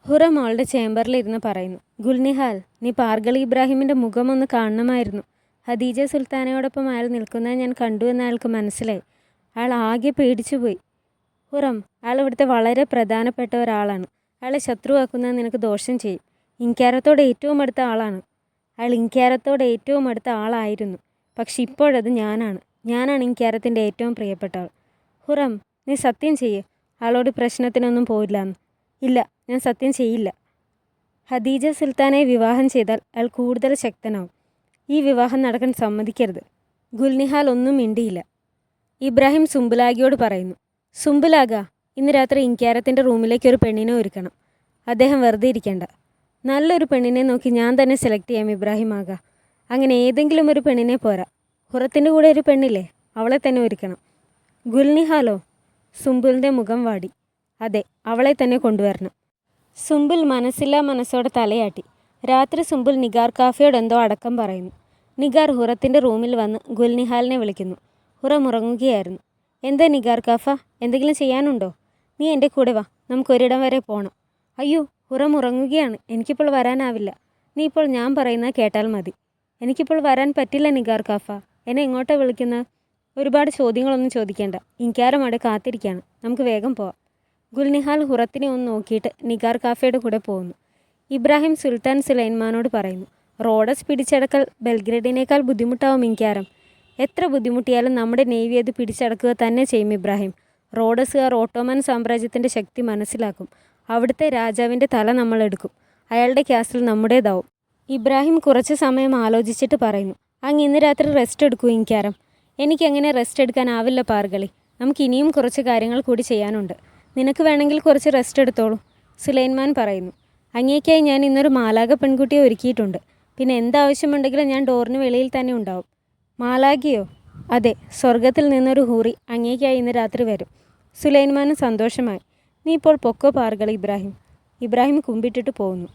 ഹുറം അവളുടെ ചേംബറിലിരുന്ന് പറയുന്നു. ഗുൽനിഹാൽ, നീ പാർഗളി ഇബ്രാഹിമിൻ്റെ മുഖമൊന്ന് കാണണമായിരുന്നു. ഹദീജ സുൽത്താനയോടൊപ്പം അയാൾ നിൽക്കുന്നത് ഞാൻ കണ്ടു എന്ന് അയാൾക്ക് മനസ്സിലായി. അയാൾ ആകെ പേടിച്ചുപോയി. ഹുറം, അയാൾ ഇവിടുത്തെ വളരെ പ്രധാനപ്പെട്ട ഒരാളാണ്. അയാളെ ശത്രുവാക്കുന്നത് നിനക്ക് ദോഷം ചെയ്യും. ഇൻക്യാരത്തോട് ഏറ്റവും അടുത്ത ആളാണ്. അയാൾ ഇൻക്യാരത്തോട് ഏറ്റവും അടുത്ത ആളായിരുന്നു. പക്ഷെ ഇപ്പോഴത് ഞാനാണ് ഇൻക്യാരത്തിൻ്റെ ഏറ്റവും പ്രിയപ്പെട്ട ആൾ. ഹുറം, നീ സത്യം ചെയ്യ് അയാളോട് പ്രശ്നത്തിനൊന്നും പോയില്ലാന്ന്. ഇല്ല, ഞാൻ സത്യം ചെയ്യില്ല. ഹദീജ സുൽത്താനെ വിവാഹം ചെയ്താൽ അയാൾ കൂടുതൽ ശക്തനാവും. ഈ വിവാഹം നടക്കാൻ സമ്മതിക്കരുത്. ഗുൽനിഹാൽ ഒന്നും മിണ്ടിയില്ല. ഇബ്രാഹിം സുംബുലാഗിയോട് പറയുന്നു. സുംബുലാഗ, ഇന്ന് രാത്രി ഇൻക്യാരത്തിൻ്റെ റൂമിലേക്ക് ഒരു പെണ്ണിനെ ഒരുക്കണം. അദ്ദേഹം വെറുതെ ഇരിക്കേണ്ട. നല്ലൊരു പെണ്ണിനെ നോക്കി ഞാൻ തന്നെ സെലക്ട് ചെയ്യാം ഇബ്രാഹിം ആക. അങ്ങനെ ഏതെങ്കിലും ഒരു പെണ്ണിനെ പോരാ. ഹുറത്തിൻ്റെ കൂടെ ഒരു പെണ്ണില്ലേ, അവളെ തന്നെ ഒരുക്കണം. ഗുൽനിഹാലോ? സുംബുലിൻ്റെ മുഖം വാടി. അതെ, അവളെ തന്നെ കൊണ്ടുവരണം. സുംബുൽ മനസ്സില്ലാ മനസ്സോടെ തലയാട്ടി. രാത്രി സുംബുൽ നിഗാർ കാഫയോട് എന്തോ അടക്കം പറയുന്നു. നിഗാർ ഹുറത്തിൻ്റെ റൂമിൽ വന്ന് ഗുൽനിഹാലിനെ വിളിക്കുന്നു. ഹുറം ഉറങ്ങുകയായിരുന്നു. എന്താ നിഗാർ കാഫ, എന്തെങ്കിലും ചെയ്യാനുണ്ടോ? നീ എൻ്റെ കൂടെ വാ, നമുക്കൊരിടം വരെ പോകണം. അയ്യോ, ഹുറം ഉറങ്ങുകയാണ്, എനിക്കിപ്പോൾ വരാനാവില്ല. നീ ഇപ്പോൾ ഞാൻ പറയുന്നത് കേട്ടാൽ മതി. എനിക്കിപ്പോൾ വരാൻ പറ്റില്ല നിഗാർ കാഫ. എന്നെ എങ്ങോട്ടാണ് വിളിക്കുന്നത്? ഒരുപാട് ചോദ്യങ്ങളൊന്നും ചോദിക്കേണ്ട. ഇൻക്യാരം അവിടെ കാത്തിരിക്കുകയാണ്, നമുക്ക് വേഗം പോവാം. ഗുൽനിഹാൽ ഹുറത്തിനെ ഒന്ന് നോക്കിയിട്ട് നിഗാർ കാഫയുടെ കൂടെ പോകുന്നു. ഇബ്രാഹിം സുൽത്താൻ സുലൈമാനോട് പറയുന്നു. റോഡസ് പിടിച്ചടക്കൽ ബെൽഗ്രേഡിനേക്കാൾ ബുദ്ധിമുട്ടാവും ഇൻക്യാരം. എത്ര ബുദ്ധിമുട്ടിയാലും നമ്മുടെ നേവി അത് പിടിച്ചടക്കുക തന്നെ ചെയ്യും ഇബ്രാഹിം. റോഡസുകാർ ഓട്ടോമൻ സാമ്രാജ്യത്തിൻ്റെ ശക്തി മനസ്സിലാക്കും. അവിടുത്തെ രാജാവിൻ്റെ തല നമ്മളെടുക്കും. അയാളുടെ ക്യാസിൽ നമ്മുടേതാവും. ഇബ്രാഹിം കുറച്ച് സമയം ആലോചിച്ചിട്ട് പറയുന്നു. അങ്ങ് ഇന്ന് രാത്രി റെസ്റ്റ് എടുക്കൂ ഇൻക്യാരം. എനിക്കങ്ങനെ റെസ്റ്റ് എടുക്കാനാവില്ല പാർഗളി. നമുക്ക് ഇനിയും കുറച്ച് കാര്യങ്ങൾ കൂടി ചെയ്യാനുണ്ട്. നിനക്ക് വേണമെങ്കിൽ കുറച്ച് റെസ്റ്റ് എടുത്തോളൂ. സുലൈമാൻ പറയുന്നു. അങ്ങേക്കായി ഞാൻ ഇന്നൊരു മാലാഖ പെൺകുട്ടിയെ ഒരുക്കിയിട്ടുണ്ട്. പിന്നെ എന്താവശ്യമുണ്ടെങ്കിലും ഞാൻ ഡോറിന് വെളിയിൽ തന്നെ ഉണ്ടാവും. മാലാഖയോ? അതെ, സ്വർഗത്തിൽ നിന്നൊരു ഹൂറി അങ്ങേക്കായി ഇന്ന് രാത്രി വരും. സുലൈമാന് സന്തോഷമായി. നീ ഇപ്പോൾ പൊക്കോ പാർഗളി ഇബ്രാഹിം. ഇബ്രാഹിം കുമ്പിട്ടിട്ട് പോകുന്നു.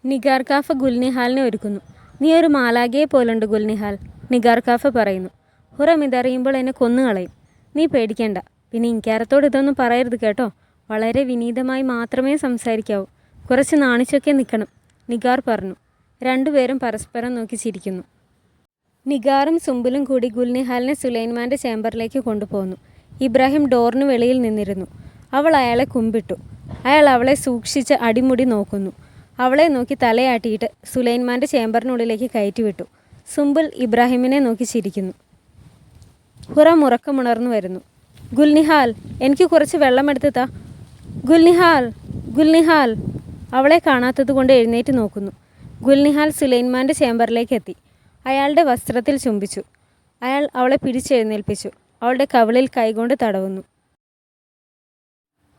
നിഗാർ കാഫ ഗുൽനിഹാലിനെ ഒരുക്കുന്നു. നീ ഒരു മാലാഖയെ പോലുണ്ട് ഗുൽനിഹാൽ, നിഗാർ കാഫ പറയുന്നു. ഹുറം ഇതറിയുമ്പോൾ എന്നെ കൊന്നുകളയും. നീ പേടിക്കേണ്ട. പിന്നെ ഇൻക്യാരത്തോട് ഇതൊന്നും പറയരുത് കേട്ടോ. വളരെ വിനീതമായി മാത്രമേ സംസാരിക്കാവൂ. കുറച്ച് നാണിച്ചൊക്കെ നിൽക്കണം, നിഗാർ പറഞ്ഞു. രണ്ടുപേരും പരസ്പരം നോക്കി ചിരിക്കുന്നു. നിഗാറും സുംബുലും കൂടി ഗുൽനിഹാലിനെ സുലൈമാൻ്റെ ചേംബറിലേക്ക് കൊണ്ടുപോകുന്നു. ഇബ്രാഹിം ഡോറിന് വെളിയിൽ നിന്നിരുന്നു. അവൾ അയാളെ കുമ്പിട്ടു. അയാൾ അവളെ സൂക്ഷിച്ച് അടിമുടി നോക്കുന്നു. അവളെ നോക്കി തലയാട്ടിയിട്ട് സുലൈമാൻ്റെ ചേംബറിനുള്ളിലേക്ക് കയറ്റിവിട്ടു. സുംബുൽ ഇബ്രാഹിമിനെ നോക്കി ചിരിക്കുന്നു. ഹുറം ഉറക്കമുണർന്നു വരുന്നു. ഗുൽനിഹാൽ, എനിക്ക് കുറച്ച് വെള്ളമെടുത്ത് താ. ഗുൽനിഹാൽ, ഗുൽനിഹാൽ. അവളെ കാണാത്തത് കൊണ്ട് എഴുന്നേറ്റ് നോക്കുന്നു. ഗുൽനിഹാൽ സുലൈമാൻ്റെ ചേംബറിലേക്ക് എത്തി. അയാളുടെ വസ്ത്രത്തിൽ ചുംബിച്ചു. അയാൾ അവളെ പിടിച്ചെഴുന്നേൽപ്പിച്ചു. അവളുടെ കവിളിൽ കൈകൊണ്ട് തടവുന്നു.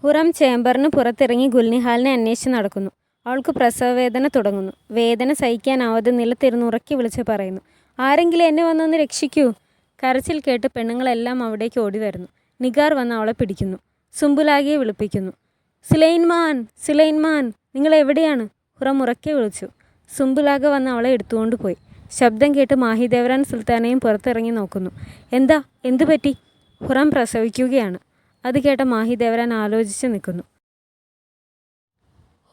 ഹുറം ചേംബറിന് പുറത്തിറങ്ങി ഗുൽനിഹാലിനെ അന്വേഷിച്ച് നടക്കുന്നു. അവൾക്ക് പ്രസവവേദന തുടങ്ങുന്നു. വേദന സഹിക്കാനാവാതെ നിലത്തിരുന്ന് ഉറക്കി വിളിച്ച് പറയുന്നു. ആരെങ്കിലും എന്നെ വന്നൊന്ന് രക്ഷിക്കൂ. കരച്ചിൽ കേട്ട് പെണ്ണുങ്ങളെല്ലാം അവിടേക്ക് ഓടി വരുന്നു. നിഗാർ വന്ന് അവളെ പിടിക്കുന്നു. സുംബുലാഗിയെ വിളിപ്പിക്കുന്നു. സുലൈമാൻ, സുലൈമാൻ, നിങ്ങൾ എവിടെയാണ്? ഹുറം ഉറക്കെ വിളിച്ചു. സുംബുലാഗ വന്ന് അവളെ എടുത്തുകൊണ്ട് പോയി. ശബ്ദം കേട്ട് മാഹിദേവരാൻ സുൽത്താനയും പുറത്തിറങ്ങി നോക്കുന്നു. എന്താ, എന്തു പറ്റി? ഹുറം പ്രസവിക്കുകയാണ്. അത് കേട്ട മാഹിദേവരാൻ ആലോചിച്ച് നിൽക്കുന്നു.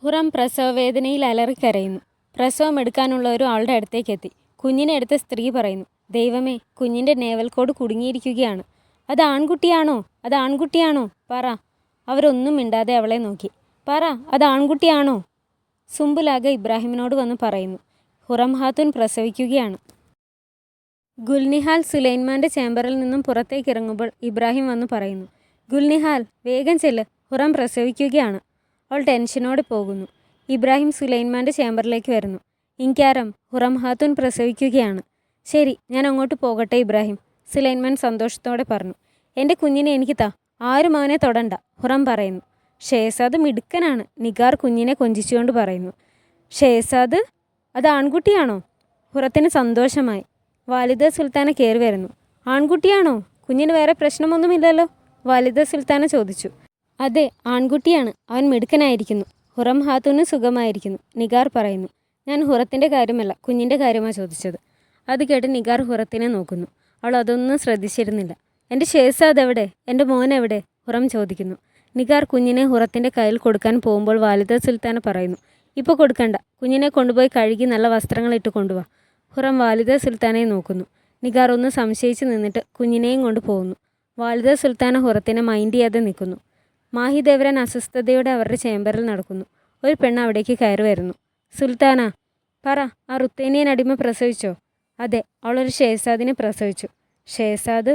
ഹുറം പ്രസവവേദനയിൽ അലറിക്കരയുന്നു. പ്രസവം എടുക്കാനുള്ള ഒരു ആളുടെ അടുത്തേക്ക് എത്തി. കുഞ്ഞിനെ എടുത്ത സ്ത്രീ പറയുന്നു. ദൈവമേ, കുഞ്ഞിൻ്റെ നേവൽക്കോട് കുടുങ്ങിയിരിക്കുകയാണ്. അത് ആൺകുട്ടിയാണോ? അത് ആൺകുട്ടിയാണോ? പറ. അവരൊന്നും മിണ്ടാതെ അവളെ നോക്കി. പറ, അത് ആൺകുട്ടിയാണോ? സുംബുലാഗ ഇബ്രാഹിമിനോട് വന്ന് പറയുന്നു. ഹുറം ഹാത്തുൻ പ്രസവിക്കുകയാണ്. ഗുൽനിഹാൽ സുലൈമാൻ്റെ ചേംബറിൽ നിന്നും പുറത്തേക്ക് ഇറങ്ങുമ്പോൾ ഇബ്രാഹിം വന്ന് പറയുന്നു. ഗുൽനിഹാൽ, വേഗം ചെല്ല്, ഹുറം പ്രസവിക്കുകയാണ്. അവൾ ടെൻഷനോടെ പോകുന്നു. ഇബ്രാഹിം സുലൈമാൻ്റെ ചേംബറിലേക്ക് വരുന്നു. ഇൻക്യാരം, ഹുറം ഹാത്തുൻ പ്രസവിക്കുകയാണ്. ശരി, ഞാൻ അങ്ങോട്ട് പോകട്ടെ ഇബ്രാഹിം, സുലൈമാൻ സന്തോഷത്തോടെ പറഞ്ഞു. എൻ്റെ കുഞ്ഞിനെ എനിക്ക് താ, ആരും അവനെ തൊടണ്ട, ഹുറം പറയുന്നു. ഷേസാദ് മിടുക്കനാണ്, നിഗാർ കുഞ്ഞിനെ കൊഞ്ചിച്ചുകൊണ്ട് പറയുന്നു. ഷേസാദ്, അത് ആൺകുട്ടിയാണോ? ഹുറത്തിന് സന്തോഷമായി. വാലിദ സുൽത്താന കയറി വരുന്നു. ആൺകുട്ടിയാണോ? കുഞ്ഞിന് വേറെ പ്രശ്നമൊന്നുമില്ലല്ലോ? വാലിദ സുൽത്താന ചോദിച്ചു. അതെ, ആൺകുട്ടിയാണ്. അവൻ മിടുക്കനായിരിക്കുന്നു. ഹുറം ഹാത്തൂന് സുഖമായിരിക്കുന്നു, നിഗാർ പറയുന്നു. ഞാൻ ഹുറത്തിൻ്റെ കാര്യമല്ല, കുഞ്ഞിൻ്റെ കാര്യമാണ് ചോദിച്ചത്. അത് കേട്ട് നിഗാർ ഹുറത്തിനെ നോക്കുന്നു. അവൾ അതൊന്നും ശ്രദ്ധിച്ചിരുന്നില്ല. എൻ്റെ ഷേസാദ് എവിടെ? എൻ്റെ മോൻ എവിടെ? ഹുറം ചോദിക്കുന്നു. നിഗാർ കുഞ്ഞിനെ ഹുറത്തിൻ്റെ കയ്യിൽ കൊടുക്കാൻ പോകുമ്പോൾ വാലിദ സുൽത്താന പറയുന്നു, ഇപ്പോൾ കൊടുക്കണ്ട, കുഞ്ഞിനെ കൊണ്ടുപോയി കഴുകി നല്ല വസ്ത്രങ്ങളിട്ട് കൊണ്ടുവാ. ഹുറം വാലിദ സുൽത്താനയെ നോക്കുന്നു. നിഗാർ ഒന്ന് സംശയിച്ച് നിന്നിട്ട് കുഞ്ഞിനെയും കൊണ്ട് പോകുന്നു. വാലിദ സുൽത്താന ഹുറത്തിനെ മൈൻഡ് ചെയ്യാതെ നിൽക്കുന്നു. മാഹിദേവരൻ അസ്വസ്ഥതയോടെ അവരുടെ ചേംബറിൽ നടക്കുന്നു. ഒരു പെണ്ണ് അവിടേക്ക് കയറി വരുന്നു. സുൽത്താന, പറ, ആ റുത്തേനിയൻ അടിമ പ്രസവിച്ചോ? അതെ, അവളൊരു ഷേസാദിനെ പ്രസവിച്ചു. ഷേസാദ്?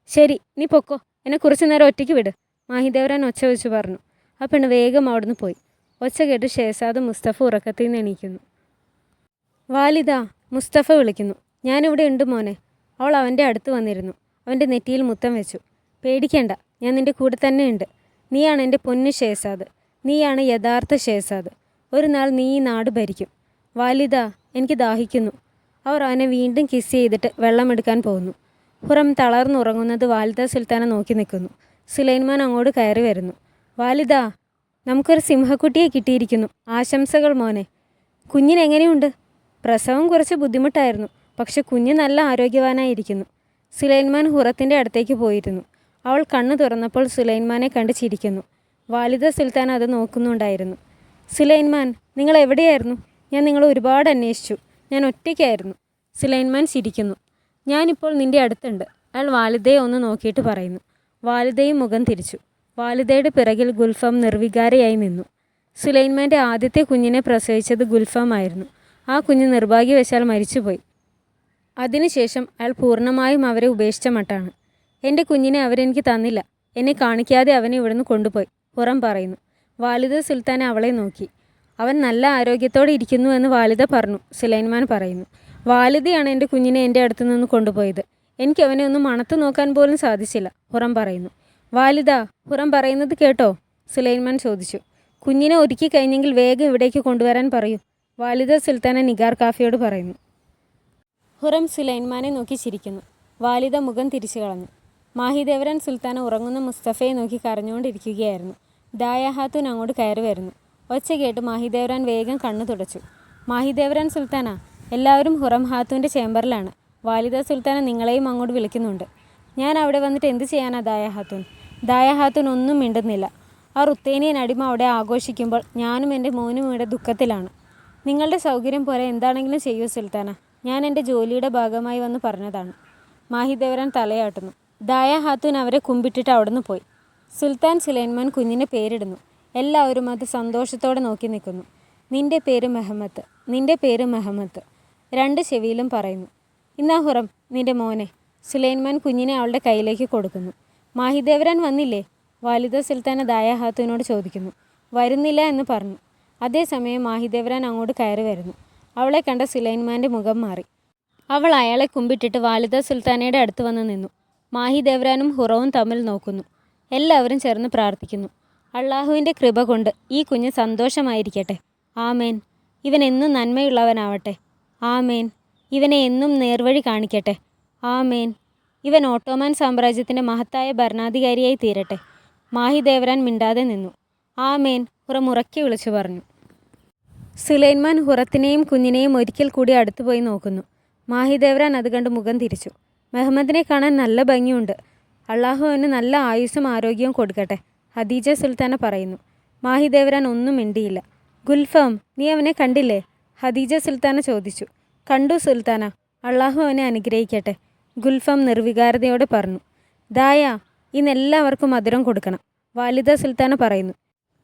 ശരി, നീ പൊക്കോ, എന്നെ കുറച്ചു നേരം ഒറ്റയ്ക്ക് വിട്, മാഹിദേവരൻ ഒച്ച വെച്ച് പറഞ്ഞു. ആ പെണ്ണ് വേഗം അവിടുന്ന് പോയി. ഒച്ച കേട്ട് ഷേസാദ് മുസ്തഫ ഉറക്കത്തിൽ നിന്ന് എണീക്കുന്നു. വാലിദ, മുസ്തഫ വിളിക്കുന്നു. ഞാനിവിടെ ഉണ്ട് മോനെ. അവൾ അവൻ്റെ അടുത്ത് വന്നിരുന്നു. അവൻ്റെ നെറ്റിയിൽ മുത്തം വെച്ചു. പേടിക്കേണ്ട, ഞാൻ നിൻ്റെ കൂടെ തന്നെ ഉണ്ട്. നീയാണ് എൻ്റെ പൊന്നു ഷേസാദ്. നീയാണ് യഥാർത്ഥ ഷേസാദ്. ഒരു നാൾ നീ ഈ നാട് ഭരിക്കും. വാലിദ, എനിക്ക് ദാഹിക്കുന്നു. അവർ അവനെ വീണ്ടും കിസ് ചെയ്തിട്ട് വെള്ളമെടുക്കാൻ പോകുന്നു. ഹുറം തളർന്നുറങ്ങുന്നത് വാലിദ സുൽത്താന നോക്കി നിൽക്കുന്നു. സുലൈമാൻ അങ്ങോട്ട് കയറി വരുന്നു. വാലിദ, നമുക്കൊരു സിംഹക്കുട്ടിയെ കിട്ടിയിരിക്കുന്നു. ആശംസകൾ മോനെ. കുഞ്ഞിനെങ്ങനെയുണ്ട്? പ്രസവം കുറച്ച് ബുദ്ധിമുട്ടായിരുന്നു, പക്ഷെ കുഞ്ഞ് നല്ല ആരോഗ്യവാനായിരിക്കുന്നു. സുലൈമാൻ ഹുറത്തിൻ്റെ അടുത്തേക്ക് പോയിരുന്നു. അവൾ കണ്ണു തുറന്നപ്പോൾ സുലൈമാനെ കണ്ട് ചിരിക്കുന്നു. വാലിദ സുൽത്താൻ അത് നോക്കുന്നുണ്ടായിരുന്നു. സുലൈമാൻ, നിങ്ങൾ എവിടെയായിരുന്നു? ഞാൻ നിങ്ങളെ ഒരുപാട് അന്വേഷിച്ചു. ഞാൻ ഒറ്റയ്ക്കായിരുന്നു. സുലൈമാൻ ചിരിക്കുന്നു. ഞാനിപ്പോൾ നിൻ്റെ അടുത്തുണ്ട്. അയാൾ വാലിദയെ ഒന്ന് നോക്കിയിട്ട് പറയുന്നു. വാലിദയും മുഖം തിരിച്ചു. വാലിദയുടെ പിറകിൽ ഗുൽഫാം നിർവികാരയായി നിന്നു. സുലൈമാൻ്റെ ആദ്യത്തെ കുഞ്ഞിനെ പ്രസവിച്ചത് ഗുൽഫാം ആയിരുന്നു. ആ കുഞ്ഞ് നിർഭാഗ്യവശാൽ മരിച്ചുപോയി. അതിനുശേഷം അയാൾ പൂർണ്ണമായും അവരെ ഉപേക്ഷിച്ച മട്ടാണ്. എൻ്റെ കുഞ്ഞിനെ അവരെനിക്ക് തന്നില്ല. എന്നെ കാണിക്കാതെ അവനെ ഇവിടുന്ന് കൊണ്ടുപോയി, ഹുറം പറയുന്നു. വാലിദ സുൽത്താൻ അവളെ നോക്കി. അവൻ നല്ല ആരോഗ്യത്തോടെ ഇരിക്കുന്നു എന്ന് വാലിദ പറഞ്ഞു. സുലൈമാൻ പറയുന്നു. വാലിദയാണ് എൻ്റെ കുഞ്ഞിനെ എൻ്റെ അടുത്ത് നിന്ന് കൊണ്ടുപോയത്. എനിക്ക് അവനെ ഒന്ന് മണത്ത് നോക്കാൻ പോലും സാധിച്ചില്ല, ഹുറം പറയുന്നു. വാലിദ, ഹുറം പറയുന്നത് കേട്ടോ? സുലൈമാൻ ചോദിച്ചു. കുഞ്ഞിനെ ഒരുക്കി കഴിഞ്ഞെങ്കിൽ വേഗം ഇവിടേക്ക് കൊണ്ടുവരാൻ പറയൂ, വാലിദ സുൽത്താന നിഗാർ കാഫിയോട് പറയുന്നു. ഹുറം സുലൈമാനെ നോക്കി ചിരിക്കുന്നു. വാലിദ മുഖം തിരിച്ചു കളഞ്ഞു. മാഹിദേവരൻ സുൽത്താന ഉറങ്ങുന്ന മുസ്തഫയെ നോക്കി കരഞ്ഞുകൊണ്ടിരിക്കുകയായിരുന്നു. ദായ ഹാത്തൂൻ അങ്ങോട്ട് കയറി വരുന്നു. ഒച്ച കേട്ട് മാഹിദേവരൻ വേഗം കണ്ണു തുടച്ചു. മാഹിദേവരൻ സുൽത്താന, എല്ലാവരും ഹുറം ഹാത്തൂൻ്റെ ചേംബറിലാണ്. വാലിദ സുൽത്താന നിങ്ങളെയും അങ്ങോട്ട് വിളിക്കുന്നുണ്ട്. ഞാൻ അവിടെ വന്നിട്ട് എന്ത് ചെയ്യാനാ ദായ ഹാത്തൂൻ? ദായ ഹാത്തൂൻ ഒന്നും മിണ്ടുന്നില്ല. ആ റുത്തേനിയൻ അടിമ അവിടെ ആഘോഷിക്കുമ്പോൾ ഞാനും എൻ്റെ മോനും ഇവിടെ ദുഃഖത്തിലാണ്. നിങ്ങളുടെ സൗകര്യം പോലെ എന്താണെങ്കിലും ചെയ്യൂ സുൽത്താന. ഞാൻ എൻ്റെ ജോലിയുടെ ഭാഗമായി വന്ന് പറഞ്ഞതാണ്. മാഹിദേവരൻ തലയാട്ടുന്നു. ദായ ഹാത്തൂൻ അവരെ കുമ്പിട്ടിട്ട് അവിടുന്ന് പോയി. സുൽത്താൻ സുലൈമാൻ കുഞ്ഞിന് പേരിടുന്നു. എല്ലാവരും അത് സന്തോഷത്തോടെ നോക്കി നിൽക്കുന്നു. നിൻ്റെ പേര് മെഹമ്മത്ത്, നിൻ്റെ പേര് മെഹമ്മത്ത്, രണ്ട് ചെവിയിലും പറയുന്നു. ഇന്നാ ഹുറം, നിൻ്റെ മോനെ. സുലൈമാൻ കുഞ്ഞിനെ അവളുടെ കയ്യിലേക്ക് കൊടുക്കുന്നു. മാഹിദേവരൻ വന്നില്ലേ? വാലിദ സുൽത്താന ദായ ഹാത്തൂനോട് ചോദിക്കുന്നു. വരുന്നില്ല എന്ന് പറഞ്ഞു. അതേസമയം മാഹിദേവരൻ അങ്ങോട്ട് കയറി വരുന്നു. അവളെ കണ്ട സുലൈമാൻ്റെ മുഖം മാറി. അവൾ അയാളെ കുമ്പിട്ടിട്ട് വാലിദ സുൽത്താനയുടെ അടുത്ത് വന്ന് നിന്നു. മാഹിദേവരാനും ഹുറവും തമ്മിൽ നോക്കുന്നു. എല്ലാവരും ചേർന്ന് പ്രാർത്ഥിക്കുന്നു. അള്ളാഹുവിൻ്റെ കൃപ കൊണ്ട് ഈ കുഞ്ഞ് സന്തോഷമായിരിക്കട്ടെ. ആമേൻ. ഇവൻ എന്നും നന്മയുള്ളവനാവട്ടെ. ആമേൻ. ഇവനെ എന്നും നേർവഴി കാണിക്കട്ടെ. ആമേൻ. ഇവൻ ഓട്ടോമാൻ സാമ്രാജ്യത്തിൻ്റെ മഹത്തായ ഭരണാധികാരിയായി തീരട്ടെ. മാഹിദേവരാൻ മിണ്ടാതെ നിന്നു. ആമേൻ, ഹുറം ഉറക്കെ വിളിച്ചു പറഞ്ഞു. സുലൈമാൻ ഹുറത്തിനെയും കുഞ്ഞിനെയും ഒരിക്കൽ കൂടി അടുത്തുപോയി നോക്കുന്നു. മാഹിദേവരാൻ അത് കണ്ട് മുഖം തിരിച്ചു. മെഹമ്മദിനെ കാണാൻ നല്ല ഭംഗിയുണ്ട്. അള്ളാഹു അവന് നല്ല ആയുസ്സും ആരോഗ്യവും കൊടുക്കട്ടെ, ഹദീജ സുൽത്താന പറയുന്നു. മാഹിദേവരാൻ ഒന്നും മിണ്ടിയില്ല. ഗുൽഫാം, നീ അവനെ കണ്ടില്ലേ? ഹദീജ സുൽത്താന ചോദിച്ചു. കണ്ടു സുൽത്താന, അള്ളാഹു അവനെ അനുഗ്രഹിക്കട്ടെ, ഗുൽഫാം നിർവികാരതയോടെ പറഞ്ഞു. ദായ, ഇന്നെല്ലാവർക്കും മധുരം കൊടുക്കണം, വാലിദ സുൽത്താന പറയുന്നു.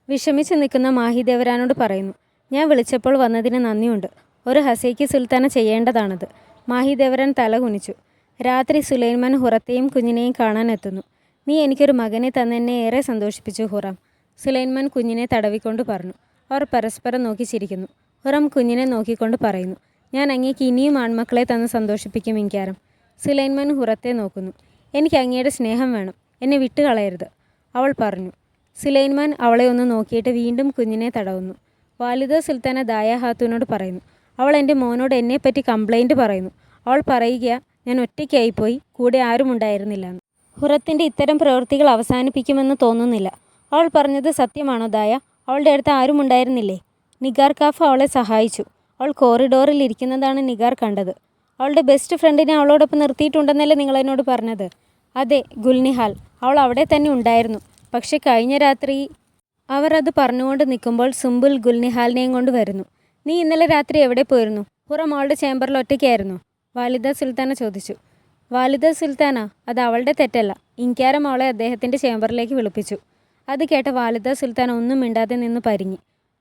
വിഷമിച്ച് നിൽക്കുന്ന മാഹിദേവരാനോട് പറയുന്നു. ഞാൻ വിളിച്ചപ്പോൾ വന്നതിന് നന്ദിയുണ്ട്. ഒരു ഹസൈക്ക് സുൽത്താന ചെയ്യേണ്ടതാണത്. മാഹിദേവരാൻ തല കുനിച്ചു. രാത്രി സുലൈമാൻ ഹുറത്തെയും കുഞ്ഞിനെയും കാണാൻ എത്തുന്നു. നീ എനിക്കൊരു മകനെ തന്നെന്നെ ഏറെ സന്തോഷിപ്പിച്ചു ഹുറാം, സുലൈമാൻ കുഞ്ഞിനെ തടവിക്കൊണ്ട് പറഞ്ഞു. അവർ പരസ്പരം നോക്കി ചിരിക്കുന്നു. ഹുറാം കുഞ്ഞിനെ നോക്കിക്കൊണ്ട് പറയുന്നു. ഞാൻ അങ്ങേക്ക് ഇനിയും ആൺമക്കളെ തന്ന് സന്തോഷിപ്പിക്കും ഇൻകാരം. സുലൈമാൻ ഹുറത്തെ നോക്കുന്നു. എനിക്ക് അങ്ങയുടെ സ്നേഹം വേണം, എന്നെ വിട്ടുകളയരുത്, അവൾ പറഞ്ഞു. സുലൈമാൻ അവളെ ഒന്ന് നോക്കിയിട്ട് വീണ്ടും കുഞ്ഞിനെ തടവുന്നു. വാലിദ സുൽത്താന ദായ ഹാത്തൂനോട് പറയുന്നു. അവൾ എൻ്റെ മോനോട് എന്നെപ്പറ്റി കംപ്ലൈൻറ്റ് പറയുന്നു. അവൾ പറയുക, ഞാൻ ഒറ്റയ്ക്കായിപ്പോയി, കൂടെ ആരും ഉണ്ടായിരുന്നില്ലെന്ന്. ഹുറത്തിൻ്റെ ഇത്തരം പ്രവൃത്തികൾ അവസാനിപ്പിക്കുമെന്ന് തോന്നുന്നില്ല. അവൾ പറഞ്ഞത് സത്യമാണോ ദായ? അവളുടെ അടുത്ത് ആരും ഉണ്ടായിരുന്നില്ലേ? നിഗാർ കാഫ് അവളെ സഹായിച്ചു. അവൾ കോറിഡോറിൽ ഇരിക്കുന്നതാണ് നിഗാർ കണ്ടത്. അവളുടെ ബെസ്റ്റ് ഫ്രണ്ടിനെ അവളോടൊപ്പം നിർത്തിയിട്ടുണ്ടെന്നല്ലേ നിങ്ങൾ എന്നോട് പറഞ്ഞത്? അതെ ഗുൽനിഹാൽ, അവൾ അവിടെ തന്നെ ഉണ്ടായിരുന്നു. പക്ഷെ കഴിഞ്ഞ രാത്രി അവർ അത് പറഞ്ഞുകൊണ്ട് നിൽക്കുമ്പോൾ സുംബുൽ ഗുൽനിഹാലിനെയും കൊണ്ട് വരുന്നു. നീ ഇന്നലെ രാത്രി എവിടെ പോയിരുന്നു? ഹുറം അവളുടെ ചേംബറിൽ ഒറ്റയ്ക്കായിരുന്നു. വാലിദ സുൽത്താന ചോദിച്ചു. വാലിദ സുൽത്താന, അത് അവളുടെ തെറ്റല്ല. ഇൻക്യാരം അവളെ അദ്ദേഹത്തിൻ്റെ ചേംബറിലേക്ക് വിളിപ്പിച്ചു. അത് കേട്ട വാലിദ സുൽത്താന ഒന്നും മിണ്ടാതെ നിന്ന് പരിങ്ങി.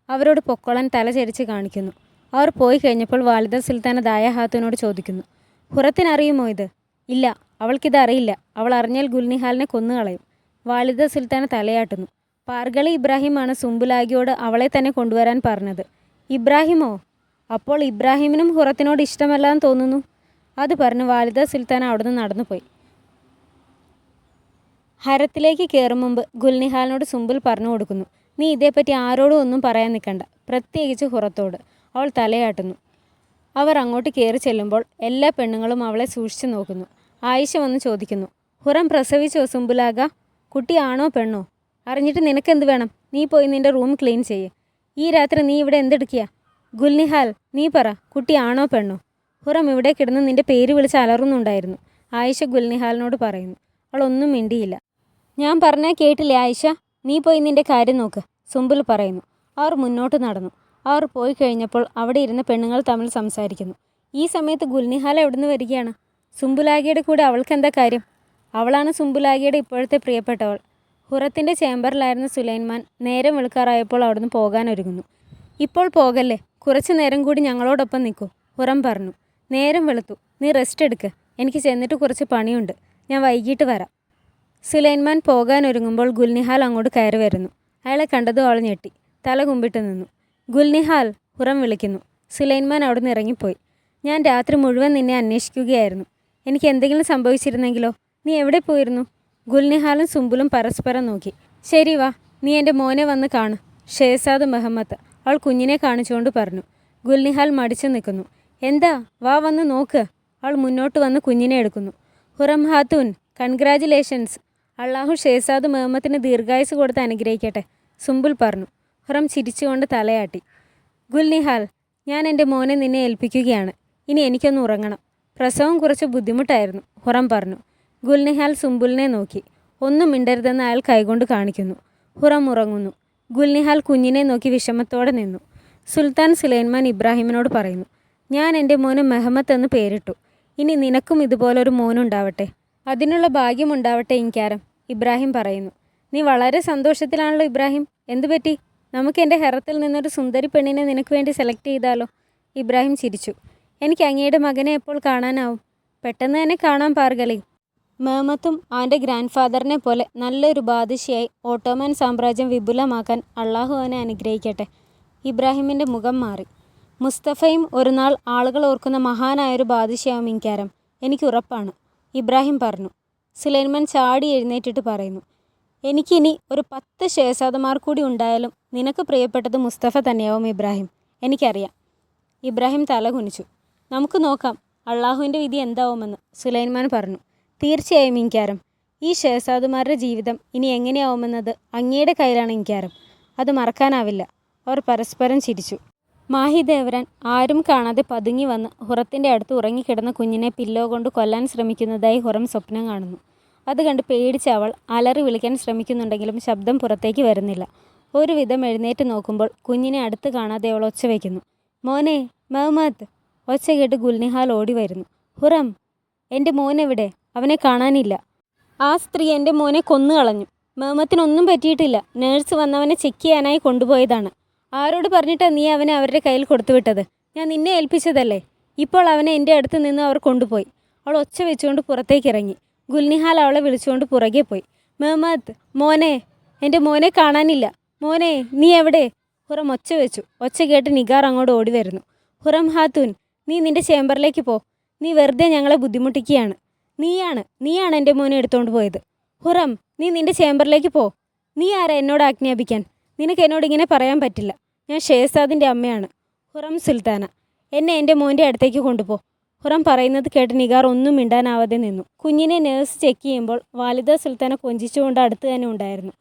അവരോട് പൊക്കോളാൻ തല ചരിച്ച് കാണിക്കുന്നു. അവർ പോയി കഴിഞ്ഞപ്പോൾ വാലിദ സുൽത്താന ദായ ഹാത്തുവിനോട് ചോദിക്കുന്നു, ഹുറത്തിനറിയുമോ ഇത്? ഇല്ല, അവൾക്കിതറിയില്ല. അവൾ അറിഞ്ഞാൽ ഗുൽനിഹാലിനെ കൊന്നുകളയും. വാലിദ സുൽത്താന തലയാട്ടുന്നു. പാർഗളി ഇബ്രാഹിമാണ് സുംബുലാഗിയോട് അവളെ തന്നെ കൊണ്ടുവരാൻ പറഞ്ഞത്. ഇബ്രാഹിമോ? അപ്പോൾ ഇബ്രാഹിമിനും ഹുറത്തിനോട് ഇഷ്ടമല്ലാന്ന് തോന്നുന്നു. അത് പറഞ്ഞ് വാലിദ സുൽത്താന അവിടുന്ന് നടന്നുപോയി. ഹരത്തിലേക്ക് കയറും മുമ്പ് ഗുൽനിഹാലിനോട് സുംബുൽ പറഞ്ഞു കൊടുക്കുന്നു, നീ ഇതേപ്പറ്റി ആരോടും ഒന്നും പറയാൻ നിൽക്കണ്ട, പ്രത്യേകിച്ച് ഹുറത്തോട്. അവൾ തലയാട്ടുന്നു. അവർ അങ്ങോട്ട് കയറി ചെല്ലുമ്പോൾ എല്ലാ പെണ്ണുങ്ങളും അവളെ സൂക്ഷിച്ചു നോക്കുന്നു. ആയിഷ വന്ന് ചോദിക്കുന്നു, ഹുറം പ്രസവിച്ചോ സുംബുലാഗ? കുട്ടിയാണോ പെണ്ണോ? അറിഞ്ഞിട്ട് നിനക്കെന്ത് വേണം? നീ പോയി നിൻ്റെ റൂം ക്ലീൻ ചെയ്യ്. ഈ രാത്രി നീ ഇവിടെ എന്തെടുക്കുക? ഗുൽനിഹാൽ, നീ പറ, കുട്ടിയാണോ പെണ്ണോ? ഹുറം ഇവിടെ കിടന്ന് നിൻ്റെ പേര് വിളിച്ച് അലറുന്നുണ്ടായിരുന്നു. ആയിഷ ഗുൽനിഹാലിനോട് പറയുന്നു. അവൾ ഒന്നും മിണ്ടിയില്ല. ഞാൻ പറഞ്ഞാൽ കേട്ടില്ലേ ആയിഷ? നീ പോയി നിൻ്റെ കാര്യം നോക്ക്, സുംബുൽ പറയുന്നു. അവർ മുന്നോട്ട് നടന്നു. അവർ പോയി കഴിഞ്ഞപ്പോൾ അവിടെ ഇരുന്ന പെണ്ണുങ്ങൾ തമ്മിൽ സംസാരിക്കുന്നു. ഈ സമയത്ത് ഗുൽനിഹാൽ എവിടുന്ന് വരികയാണ്? സുംബുലാഗിയുടെ കൂടെ അവൾക്കെന്താ കാര്യം? അവളാണ് സുംബുലാഗിയുടെ ഇപ്പോഴത്തെ പ്രിയപ്പെട്ടവൾ. ഹുറത്തിൻ്റെ ചേംബറിലായിരുന്ന സുലൈമാൻ നേരം വെളുക്കാറായപ്പോൾ അവിടുന്ന് പോകാനൊരുങ്ങുന്നു. ഇപ്പോൾ പോകല്ലേ, കുറച്ചു നേരം കൂടി ഞങ്ങളോടൊപ്പം നിൽക്കൂ, ഹുറം പറഞ്ഞു. നേരം വെളുത്തു, നീ റെസ്റ്റ് എടുക്ക്, എനിക്ക് ചെന്നിട്ട് കുറച്ച് പണിയുണ്ട്, ഞാൻ വൈകിട്ട് വരാം. സുലൈമാൻ പോകാനൊരുങ്ങുമ്പോൾ ഗുൽനിഹാൽ അങ്ങോട്ട് കയറി വരുന്നു. അയാളെ കണ്ടതും അവൾ ഞെട്ടി, തല കുമ്പിട്ട് നിന്നു. ഗുൽനിഹാൽ, ഹുറം വിളിക്കുന്നു. സുലൈമാൻ അവിടുന്ന് ഇറങ്ങിപ്പോയി. ഞാൻ രാത്രി മുഴുവൻ നിന്നെ അന്വേഷിക്കുകയായിരുന്നു. എനിക്ക് എന്തെങ്കിലും സംഭവിച്ചിരുന്നെങ്കിലോ? നീ എവിടെ പോയിരുന്നു? ഗുൽനിഹാലും സുംബുലും പരസ്പരം നോക്കി. ശരി വാ, നീ എൻ്റെ മോനെ വന്ന് കാണ്, ഷേസാദ് മുഹമ്മദ്, അവൾ കുഞ്ഞിനെ കാണിച്ചുകൊണ്ട് പറഞ്ഞു. ഗുൽനിഹാൽ മടിച്ചു നിൽക്കുന്നു. എന്താ? വാ വന്ന് നോക്ക്. അവൾ മുന്നോട്ട് വന്ന് കുഞ്ഞിനെ എടുക്കുന്നു. ഹുറം ഹാത്തൂൻ, കൺഗ്രാജുലേഷൻസ്. അള്ളാഹു ഷേസാദ് മുഹമ്മദിന് ദീർഘായുസ് കൊടുത്ത് അനുഗ്രഹിക്കട്ടെ, സുംബുൽ പറഞ്ഞു. ഹുറം ചിരിച്ചുകൊണ്ട് തലയാട്ടി. ഗുൽനിഹാൽ, ഞാൻ എൻ്റെ മോനെ നിന്നെ ഏൽപ്പിക്കുകയാണ്. ഇനി എനിക്കൊന്ന് ഉറങ്ങണം. പ്രസവം കുറച്ച് ബുദ്ധിമുട്ടായിരുന്നു, ഹുറം പറഞ്ഞു. ഗുൽനിഹാൽ സുംബുലിനെ നോക്കി. ഒന്നും മിണ്ടരുതെന്ന് അയാൾ കൈകൊണ്ട് കാണിക്കുന്നു. ഹുറം ഉറങ്ങുന്നു. ഗുൽനിഹാൽ കുഞ്ഞിനെ നോക്കി വിഷമത്തോടെ നിന്നു. സുൽത്താൻ സുലൈമാൻ ഇബ്രാഹിമിനോട് പറയുന്നു, ഞാൻ എൻ്റെ മോന് മെഹമ്മദ് എന്ന് പേരിട്ടു. ഇനി നിനക്കും ഇതുപോലൊരു മോനുണ്ടാവട്ടെ. അതിനുള്ള ഭാഗ്യമുണ്ടാവട്ടെ ഇൻക്യാരം, ഇബ്രാഹിം പറയുന്നു. നീ വളരെ സന്തോഷത്തിലാണല്ലോ ഇബ്രാഹിം. എന്തുപറ്റി? നമുക്ക് എൻ്റെ ഹെറത്തിൽ നിന്നൊരു സുന്ദരി പെണ്ണിനെ നിനക്ക് വേണ്ടി സെലക്ട് ചെയ്താലോ? ഇബ്രാഹിം ചിരിച്ചു. എനിക്ക് അങ്ങയുടെ മകനെ എപ്പോൾ കാണാനാവും? പെട്ടെന്ന് തന്നെ കാണാൻ പാർഗളി. മെഹമ്മത്തും അവൻ്റെ ഗ്രാൻഡ് ഫാദറിനെ പോലെ നല്ലൊരു ബാദിഷയായി ഓട്ടോമൻ സാമ്രാജ്യം വിപുലമാക്കാൻ അള്ളാഹു അവനെ അനുഗ്രഹിക്കട്ടെ. ഇബ്രാഹിമിൻ്റെ മുഖം മാറി. മുസ്തഫയും ഒരു നാൾ ആളുകൾ ഓർക്കുന്ന മഹാനായൊരു ബാദിഷയാവും ഇൻക്യാരം, എനിക്കുറപ്പാണ്, ഇബ്രാഹിം പറഞ്ഞു. സുലൈമാൻ ചാടി എഴുന്നേറ്റിട്ട് പറയുന്നു, എനിക്കിനി ഒരു 10 ഷേസാദമാർ കൂടി ഉണ്ടായാലും നിനക്ക് പ്രിയപ്പെട്ടത് മുസ്തഫ തന്നെയാവും ഇബ്രാഹിം, എനിക്കറിയാം. ഇബ്രാഹിം തല കുനിച്ചു. നമുക്ക് നോക്കാം അള്ളാഹുവിൻ്റെ വിധി എന്താവുമെന്ന്, സുലൈമാൻ പറഞ്ഞു. തീർച്ചയായും ഇൻക്യാരം, ഈ ഷേസാദുമാരുടെ ജീവിതം ഇനി എങ്ങനെയാവുമെന്നത് അങ്ങയുടെ കയ്യിലാണ് ഇൻക്യാരം, അത് മറക്കാനാവില്ല. അവർ പരസ്പരം ചിരിച്ചു. മാഹിദേവരൻ ആരും കാണാതെ പതുങ്ങി വന്ന് ഹുറത്തിൻ്റെ അടുത്ത് ഉറങ്ങിക്കിടന്ന കുഞ്ഞിനെ പില്ലോ കൊണ്ട് കൊല്ലാൻ ശ്രമിക്കുന്നതായി ഹുറം സ്വപ്നം കാണുന്നു. അത് കണ്ട് പേടിച്ച് അവൾ അലറി വിളിക്കാൻ ശ്രമിക്കുന്നുണ്ടെങ്കിലും ശബ്ദം പുറത്തേക്ക് വരുന്നില്ല. ഒരുവിധം എഴുന്നേറ്റ് നോക്കുമ്പോൾ കുഞ്ഞിനെ അടുത്ത് കാണാതെ അവൾ ഒച്ച വയ്ക്കുന്നു. മോനെ മുഹമ്മദ്! ഒച്ച കേട്ട് ഗുൽനിഹാൽ ഓടി വരുന്നു. ഹുറം, എൻ്റെ മോനെവിടെ? അവനെ കാണാനില്ല. ആ സ്ത്രീ എൻ്റെ മോനെ കൊന്നുകളഞ്ഞു. മുഹമ്മദിനൊന്നും പറ്റിയിട്ടില്ല. നേഴ്സ് വന്നവനെ ചെക്ക് ചെയ്യാനായി കൊണ്ടുപോയതാണ്. ആരോട് പറഞ്ഞിട്ടാണ് നീ അവനെ അവരുടെ കയ്യിൽ കൊടുത്തുവിട്ടത്? ഞാൻ നിന്നെ ഏൽപ്പിച്ചതല്ലേ. ഇപ്പോൾ അവനെ എൻ്റെ അടുത്ത് നിന്ന് അവർ കൊണ്ടുപോയി. അവൾ ഒച്ച വെച്ചുകൊണ്ട് പുറത്തേക്ക് ഇറങ്ങി. ഗുൽനിഹാൽ അവളെ വിളിച്ചുകൊണ്ട് പുറകെ പോയി. മുഹമ്മദ്, മോനെ! എൻ്റെ മോനെ കാണാനില്ല. മോനെ, നീ എവിടെ? ഹുറം ഒച്ച വെച്ചു. ഒച്ച കേട്ട് നിഗാർ അങ്ങോട്ട് ഓടി വരുന്നു. ഹുറം ഹാത്തൂൻ, നീ നിൻ്റെ ചേംബറിലേക്ക് പോ. നീ വെറുതെ ഞങ്ങളെ ബുദ്ധിമുട്ടിക്കുകയാണ്. നീയാണ് എൻ്റെ മോനെ എടുത്തുകൊണ്ട് പോയത്. ഹുറം, നീ നിൻ്റെ ചേംബറിലേക്ക് പോ. നീ ആരാ എന്നോട് ആജ്ഞാപിക്കാൻ? നിനക്ക് എന്നോട് ഇങ്ങനെ പറയാൻ പറ്റില്ല. ഞാൻ ഷേസാദിൻ്റെ അമ്മയാണ്, ഹുറം സുൽത്താന. എന്നെ എൻ്റെ മോൻ്റെ അടുത്തേക്ക് കൊണ്ടുപോ. ഹുറം പറയുന്നത് കേട്ട് നിഗാർ ഒന്നും മിണ്ടാനാവാതെ നിന്നു. കുഞ്ഞിനെ നേഴ്സ് ചെക്ക് ചെയ്യുമ്പോൾ വാലിദ സുൽത്താന കൊഞ്ചിച്ചുകൊണ്ട് അടുത്ത് തന്നെ ഉണ്ടായിരുന്നു.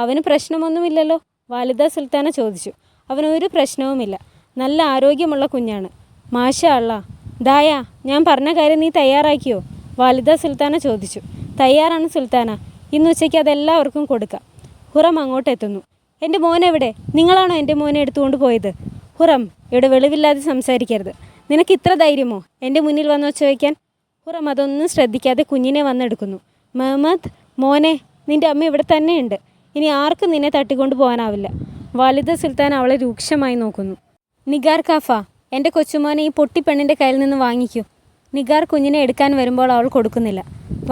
അവന് പ്രശ്നമൊന്നുമില്ലല്ലോ? വാലിദ സുൽത്താന ചോദിച്ചു. അവനൊരു പ്രശ്നവുമില്ല, നല്ല ആരോഗ്യമുള്ള കുഞ്ഞാണ്, മാഷാ അല്ലാ. ദായ, ഞാൻ പറഞ്ഞ കാര്യം നീ തയ്യാറാക്കിയോ? വാലിദ സുൽത്താന ചോദിച്ചു. തയ്യാറാണ് സുൽത്താന, ഇന്ന് ഉച്ചയ്ക്ക് അതെല്ലാവർക്കും കൊടുക്കാം. ഹുറം അങ്ങോട്ട് എത്തുന്നു. എൻ്റെ മോനെവിടെ? നിങ്ങളാണോ എൻ്റെ മോനെ എടുത്തുകൊണ്ട് പോയത്? ഹുറം, ഇവിടെ വെളിവില്ലാതെ സംസാരിക്കരുത്. നിനക്ക് ഇത്ര ധൈര്യമോ എൻ്റെ മുന്നിൽ വന്ന് ഒച്ച വയ്ക്കാൻ? ഹുറം അതൊന്നും ശ്രദ്ധിക്കാതെ കുഞ്ഞിനെ വന്നെടുക്കുന്നു. മുഹമ്മദ് മോനെ, നിൻ്റെ അമ്മ ഇവിടെ തന്നെയുണ്ട്. ഇനി ആർക്കും നിന്നെ തട്ടിക്കൊണ്ടു പോകാനാവില്ല. വാലിദ സുൽത്താൻ അവളെ രൂക്ഷമായി നോക്കുന്നു. നിഗാർ കാഫ, എൻ്റെ കൊച്ചുമോനെ ഈ പൊട്ടിപ്പെണ്ണിൻ്റെ കയ്യിൽ നിന്ന് വാങ്ങിക്കൂ. നിഗാർ കുഞ്ഞിനെ എടുക്കാൻ വരുമ്പോൾ അവൾ കൊടുക്കുന്നില്ല.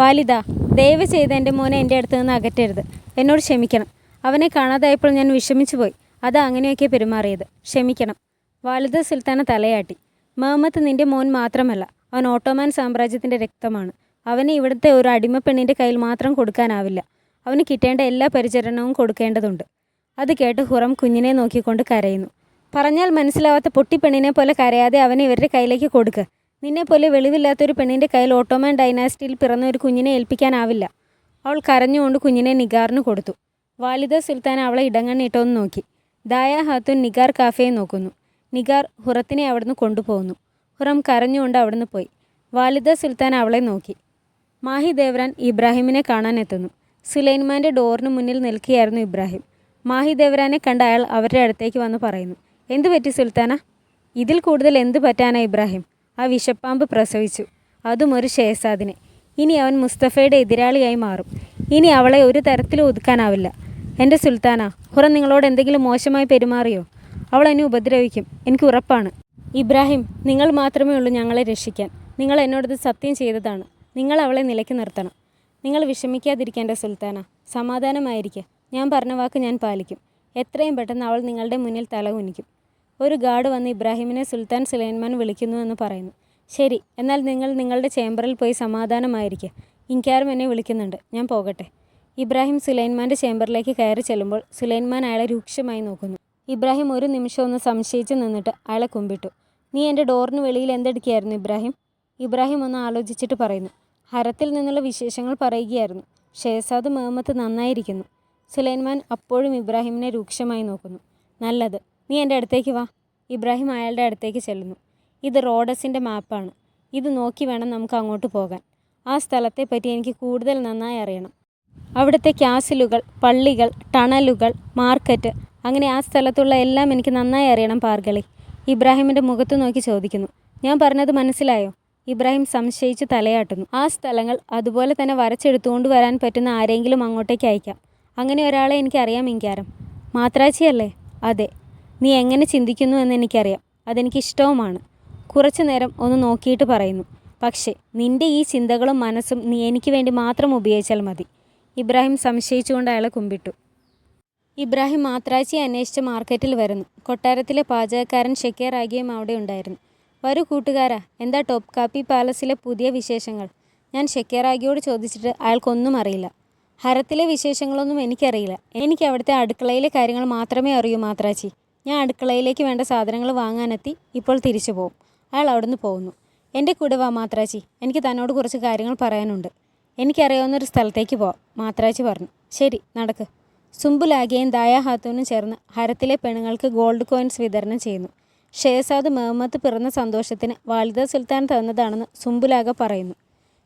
വാലിദ, ദയവ് ചെയ്ത് എൻ്റെ മോനെ എൻ്റെ അടുത്ത് നിന്ന് അകറ്റരുത്. എന്നോട് ക്ഷമിക്കണം. അവനെ കാണാതായപ്പോൾ ഞാൻ വിഷമിച്ചു പോയി. അതാ അങ്ങനെയൊക്കെ പെരുമാറിയത്. ക്ഷമിക്കണം. വാലിദ സുൽത്താന തലയാട്ടി. മുഹമ്മദ് നിൻ്റെ മോൻ മാത്രമല്ല, അവൻ ഓട്ടോമാൻ സാമ്രാജ്യത്തിൻ്റെ രക്തമാണ്. അവനെ ഇവിടുത്തെ ഒരു അടിമപ്പെണ്ണിൻ്റെ കയ്യിൽ മാത്രം കൊടുക്കാനാവില്ല. അവന് കിട്ടേണ്ട എല്ലാ പരിചരണവും കൊടുക്കേണ്ടതുണ്ട്. അത് കേട്ട് ഹുറം കുഞ്ഞിനെ നോക്കിക്കൊണ്ട് കരയുന്നു. പറഞ്ഞാൽ മനസ്സിലാവാത്ത പൊട്ടിപ്പെണ്ണിനെ പോലെ കരയാതെ അവനെ ഇവരുടെ കയ്യിലേക്ക് കൊടുക്ക്. നിന്നെപ്പോലെ വെളിവില്ലാത്തൊരു പെണ്ണിൻ്റെ കയ്യിൽ ഓട്ടോമാൻ ഡൈനാസ്റ്റിയിൽ പിറന്ന ഒരു കുഞ്ഞിനെ ഏൽപ്പിക്കാനാവില്ല. അവൾ കരഞ്ഞുകൊണ്ട് കുഞ്ഞിനെ നിഗാറിന് കൊടുത്തു. വാലിദ സുൽത്താൻ അവളെ ഇടങ്ങണ്ണിട്ടൊന്ന് നോക്കി. ദായ ഹാത്തുൻ നിഗാർ കാഫയെ നോക്കുന്നു. നിഗാർ ഹുറത്തിനെ അവിടുന്ന് കൊണ്ടുപോകുന്നു. ഹുറം കരഞ്ഞുകൊണ്ട് അവിടുന്ന് പോയി. വാലിദ സുൽത്താൻ അവളെ നോക്കി. മാഹി ദേവ്രാൻ ഇബ്രാഹിമിനെ കാണാൻ എത്തുന്നു. സുലൈമാൻ്റെ ഡോറിന് മുന്നിൽ നിൽക്കുകയായിരുന്നു ഇബ്രാഹിം. മാഹി ദേവ്രാനെ കണ്ട അയാൾ അവരുടെ അടുത്തേക്ക് വന്ന് പറയുന്നു. എന്തു പറ്റി സുൽത്താന? ഇതിൽ കൂടുതൽ എന്തു പറ്റാനാ ഇബ്രാഹിം? ആ വിഷപ്പാമ്പ് പ്രസവിച്ചു, അതും ഒരു ഷേസാദിനെ. ഇനി അവൻ മുസ്തഫയുടെ എതിരാളിയായി മാറും. ഇനി അവളെ ഒരു തരത്തിലും ഒതുക്കാനാവില്ല. എൻ്റെ സുൽത്താന, ഹുറം നിങ്ങളോട് എന്തെങ്കിലും മോശമായി പെരുമാറിയോ? അവൾ എന്നെ ഉപദ്രവിക്കും, എനിക്ക് ഉറപ്പാണ്. ഇബ്രാഹിം, നിങ്ങൾ മാത്രമേ ഉള്ളൂ ഞങ്ങളെ രക്ഷിക്കാൻ. നിങ്ങൾ എന്നോടത് സത്യം ചെയ്തതാണ്. നിങ്ങൾ അവളെ നിലയ്ക്ക് നിർത്തണം. നിങ്ങൾ വിഷമിക്കാതിരിക്കേണ്ട സുൽത്താന, സമാധാനമായിരിക്കുക. ഞാൻ പറഞ്ഞ വാക്ക് ഞാൻ പാലിക്കും. എത്രയും പെട്ടെന്ന് അവൾ നിങ്ങളുടെ മുന്നിൽ തല കുനിക്കും. ഒരു ഗാർഡ് വന്ന് ഇബ്രാഹിമിനെ സുൽത്താൻ സുലൈമാൻ വിളിക്കുന്നു എന്ന് പറയുന്നു. ശരി, എന്നാൽ നിങ്ങൾ നിങ്ങളുടെ ചേംബറിൽ പോയി സമാധാനമായിരിക്കുക. ഇൻകാരും എന്നെ വിളിക്കുന്നുണ്ട്, ഞാൻ പോകട്ടെ. ഇബ്രാഹിം സുലൈമാൻ്റെ ചേംബറിലേക്ക് കയറി ചെല്ലുമ്പോൾ സുലൈമാൻ അയാളെ രൂക്ഷമായി നോക്കുന്നു. ഇബ്രാഹിം ഒരു നിമിഷം ഒന്ന് സംശയിച്ച് നിന്നിട്ട് അയാളെ കുമ്പിട്ടു. നീ എൻ്റെ ഡോറിന് വെളിയിൽ എന്തെടുക്കുകയായിരുന്നു ഇബ്രാഹിം? ഇബ്രാഹിം ഒന്ന് ആലോചിച്ചിട്ട് പറയുന്നു. ഹരത്തിൽ നിന്നുള്ള വിശേഷങ്ങൾ പറയുകയായിരുന്നു. ഷേസാദ് മുഹമ്മദ് നന്നായിരിക്കുന്നു. സുലൈമാൻ അപ്പോഴും ഇബ്രാഹിമിനെ രൂക്ഷമായി നോക്കുന്നു. നല്ലത്, നീ എൻ്റെ അടുത്തേക്ക് വാ. ഇബ്രാഹിം അയാളുടെ അടുത്തേക്ക് ചെല്ലുന്നു. ഇത് റോഡസിൻ്റെ മാപ്പാണ്. ഇത് നോക്കി വേണം നമുക്ക് അങ്ങോട്ട് പോകാൻ. ആ സ്ഥലത്തെപ്പറ്റി എനിക്ക് കൂടുതൽ നന്നായി അറിയണം. അവിടുത്തെ ക്യാസിലുകൾ, പള്ളികൾ, ടണലുകൾ, മാർക്കറ്റ്, അങ്ങനെ ആ സ്ഥലത്തുള്ള എല്ലാം എനിക്ക് നന്നായി അറിയണം പാർഗളി. ഇബ്രാഹിമിൻ്റെ മുഖത്ത് നോക്കി ചോദിക്കുന്നു. ഞാൻ പറഞ്ഞത് മനസ്സിലായോ? ഇബ്രാഹിം സംശയിച്ച് തലയാട്ടുന്നു. ആ സ്ഥലങ്ങൾ അതുപോലെ തന്നെ വരച്ചെടുത്തുകൊണ്ട് വരാൻ പറ്റുന്ന ആരെങ്കിലും അങ്ങോട്ടേക്ക് അയക്കാം. അങ്ങനെ ഒരാളെ എനിക്കറിയാം ഇൻകാരം. മാത്രാച്ചിയല്ലേ? അതെ. നീ എങ്ങനെ ചിന്തിക്കുന്നു എന്ന് എനിക്കറിയാം. അതെനിക്കിഷ്ടവുമാണ്. കുറച്ചു നേരം ഒന്ന് നോക്കിയിട്ട് പറയുന്നു. പക്ഷേ നിൻ്റെ ഈ ചിന്തകളും മനസ്സും നീ എനിക്ക് വേണ്ടി മാത്രം ഉപയോഗിച്ചാൽ മതി. ഇബ്രാഹിം സംശയിച്ചുകൊണ്ട് അയാളെ കുമ്പിട്ടു. ഇബ്രാഹിം മാത്രാച്ചിയെ അന്വേഷിച്ച് മാർക്കറ്റിൽ വരുന്നു. കൊട്ടാരത്തിലെ പാചകക്കാരൻ ഷെക്കേർ ആഗിയും അവിടെ ഉണ്ടായിരുന്നു. വരൂ കൂട്ടുകാരാ, എന്താ ടോപ്പ് കാപ്പി പാലസിലെ പുതിയ വിശേഷങ്ങൾ? ഞാൻ ഷെക്കേർ ആഗിയോട് ചോദിച്ചിട്ട് അയാൾക്കൊന്നും അറിയില്ല. ഹരത്തിലെ വിശേഷങ്ങളൊന്നും എനിക്കറിയില്ല. എനിക്ക് അവിടുത്തെ അടുക്കളയിലെ കാര്യങ്ങൾ മാത്രമേ അറിയൂ മാത്രാച്ചി. ഞാൻ അടുക്കളയിലേക്ക് വേണ്ട സാധനങ്ങൾ വാങ്ങാനെത്തി, ഇപ്പോൾ തിരിച്ചു പോവും. അയാൾ അവിടുന്ന് പോകുന്നു. എൻ്റെ കൂടെ വാ മാത്രാച്ചി, എനിക്ക് തന്നോട് കുറച്ച് കാര്യങ്ങൾ പറയാനുണ്ട്. എനിക്കറിയാവുന്നൊരു സ്ഥലത്തേക്ക് പോവാം, മാത്രാച്ചി പറഞ്ഞു. ശരി, നടക്ക്. സുംബുലാഗയും ദായ ഹാത്തൂനും ചേർന്ന് ഹരത്തിലെ പെണ്ണുങ്ങൾക്ക് ഗോൾഡ് കോയിൻസ് വിതരണം ചെയ്യുന്നു. ഷേസാദ് മുഹമ്മദ് പിറന്ന സന്തോഷത്തിന് വാലിദ സുൽത്താൻ തന്നതാണെന്ന് സുംബുലാഗ പറയുന്നു.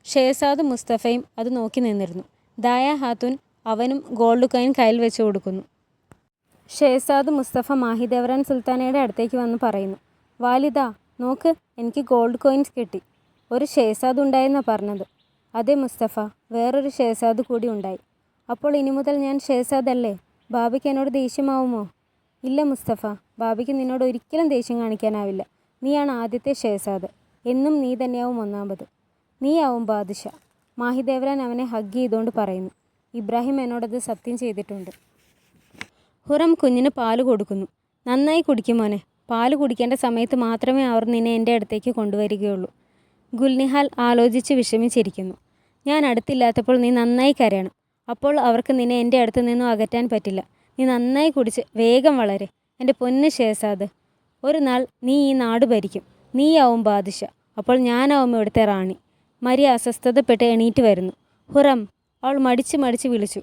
ഷേസാദ് മുസ്തഫയും അത് നോക്കി നിന്നിരുന്നു. ദായ ഹാത്തൂൻ അവനും ഗോൾഡ് കോയിൻ കയ്യിൽ വെച്ച് കൊടുക്കുന്നു. ഷേസാദ് മുസ്തഫ മാഹി ദേവ്രാൻ സുൽത്താനയുടെ അടുത്തേക്ക് വന്ന് പറയുന്നു. വാലിദ, നോക്ക്, എനിക്ക് ഗോൾഡ് കോയിൻസ് കിട്ടി. ഒരു ഷേസാദ് ഉണ്ടായെന്നാണ് പറഞ്ഞത്. അതെ മുസ്തഫ, വേറൊരു ഷേസാദ് കൂടി ഉണ്ടായി. അപ്പോൾ ഇനി മുതൽ ഞാൻ ഷേസാദ് അല്ലേ? ബാബയ്ക്ക് എന്നോട് ദേഷ്യമാവുമോ? ഇല്ല മുസ്തഫ, ബാബയ്ക്ക് നിന്നോട് ഒരിക്കലും ദേഷ്യം കാണിക്കാനാവില്ല. നീയാണ് ആദ്യത്തെ ഷേസാദ്. എന്നും നീ തന്നെയാവും ഒന്നാമത്. നീയാവും ബാദുഷ. മാഹി ദേവ്രാൻ അവനെ ഹഗ് ചെയ്തുകൊണ്ട് പറയുന്നു. ഇബ്രാഹിം എന്നോടത് സത്യം ചെയ്തിട്ടുണ്ട്. ഹുറം കുഞ്ഞിന് പാല് കൊടുക്കുന്നു. നന്നായി കുടിക്കും മോനെ. പാല് കുടിക്കേണ്ട സമയത്ത് മാത്രമേ അവർ നിന്നെ എൻ്റെ അടുത്തേക്ക് കൊണ്ടുവരികയുള്ളൂ. ഗുൽനിഹാൽ ആലോചിച്ച് വിഷമിച്ചിരിക്കുന്നു. ഞാൻ അടുത്തില്ലാത്തപ്പോൾ നീ നന്നായി കരയണം. അപ്പോൾ അവർക്ക് നിന്നെ എൻ്റെ അടുത്ത് നിന്നും അകറ്റാൻ പറ്റില്ല. നീ നന്നായി കുടിച്ച് വേഗം വളരെ, എൻ്റെ പൊന്ന് ഷേസാദ്. ഒരു നാൾ നീ ഈ നാട് ഭരിക്കും. നീയാവും ബാദുഷ. അപ്പോൾ ഞാനാവും ഇവിടുത്തെ റാണി. മരിയ അസ്വസ്ഥതപ്പെട്ട് എണീറ്റ് വരുന്നു. ഹുറം, അവൾ മടിച്ച് വിളിച്ചു.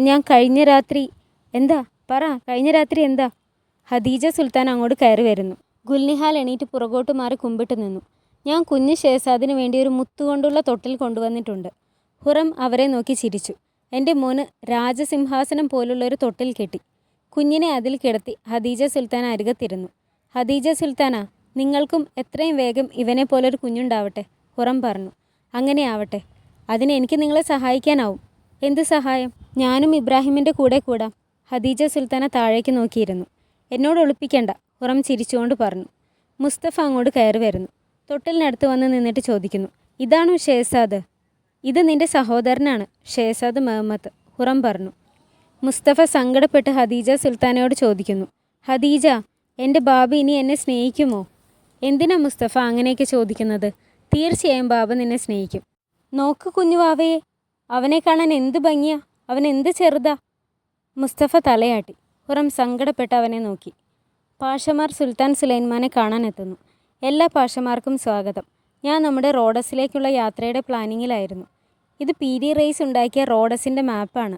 ഞാൻ കഴിഞ്ഞ രാത്രി എന്താ പറ, കഴിഞ്ഞ രാത്രി എന്താ? ഹദീജ സുൽത്താൻ അങ്ങോട്ട് കയറി വരുന്നു. ഗുൽനിഹാൽ എണീറ്റ് പുറകോട്ട് മാറി കുമ്പിട്ട് നിന്നു. ഞാൻ കുഞ്ഞ് ഷേസാദിന് വേണ്ടി ഒരു മുത്തുകൊണ്ടുള്ള തൊട്ടിൽ കൊണ്ടുവന്നിട്ടുണ്ട്. ഹുറം അവരെ നോക്കി ചിരിച്ചു. എൻ്റെ മോന് രാജസിംഹാസനം പോലുള്ളൊരു തൊട്ടിൽ കെട്ടി. കുഞ്ഞിനെ അതിൽ കിടത്തി ഖദീജ സുൽത്താന അരികത്തിരുന്നു. ഖദീജ സുൽത്താന, നിങ്ങൾക്കും എത്രയും വേഗം ഇവനെ പോലൊരു കുഞ്ഞുണ്ടാവട്ടെ. ഹുറം പറഞ്ഞു. അങ്ങനെ ആവട്ടെ. അതിന് എനിക്ക് നിങ്ങളെ സഹായിക്കാനാവും. എന്ത് സഹായം? ഞാനും ഇബ്രാഹിമിൻ്റെ കൂടെ കൂടാം. ഖദീജ സുൽത്താന താഴേക്ക് നോക്കിയിരുന്നു. എന്നോട് ഒളിപ്പിക്കണ്ട, ഹുറം ചിരിച്ചുകൊണ്ട് പറഞ്ഞു. മുസ്തഫ അങ്ങോട്ട് കയറി വരുന്നു. തൊട്ടിലിനടുത്ത് വന്ന് നിന്നിട്ട് ചോദിക്കുന്നു, ഇതാണോ ഷേസാദ്? ഇത് നിന്റെ സഹോദരനാണ്, ഷേസാദ് മുഹമ്മദ്, ഹുറം പറഞ്ഞു. മുസ്തഫ സങ്കടപ്പെട്ട് ഖദീജ സുൽത്താനയോട് ചോദിക്കുന്നു, ഖദീജ, എൻ്റെ ബാബ ഇനി എന്നെ സ്നേഹിക്കുമോ? എന്തിനാ മുസ്തഫ അങ്ങനെയൊക്കെ ചോദിക്കുന്നത്? തീർച്ചയായും ബാബ നിന്നെ സ്നേഹിക്കും. നോക്ക് കുഞ്ഞു വാവയെ, അവനെ കാണാൻ എന്ത് ഭംഗിയാ, അവൻ എന്ത് ചെറുതാ. മുസ്തഫ തലയാട്ടി. ഹുറം സങ്കടപ്പെട്ട് അവനെ നോക്കി. പാഷമാർ സുൽത്താൻ സുലൈമാനെ കാണാനെത്തുന്നു. എല്ലാ പാഷമാർക്കും സ്വാഗതം. ഞാൻ നമ്മുടെ റോഡസിലേക്കുള്ള യാത്രയുടെ പ്ലാനിങ്ങിലായിരുന്നു. ഇത് പീരി റേസ് ഉണ്ടാക്കിയ റോഡസിൻ്റെ മാപ്പാണ്.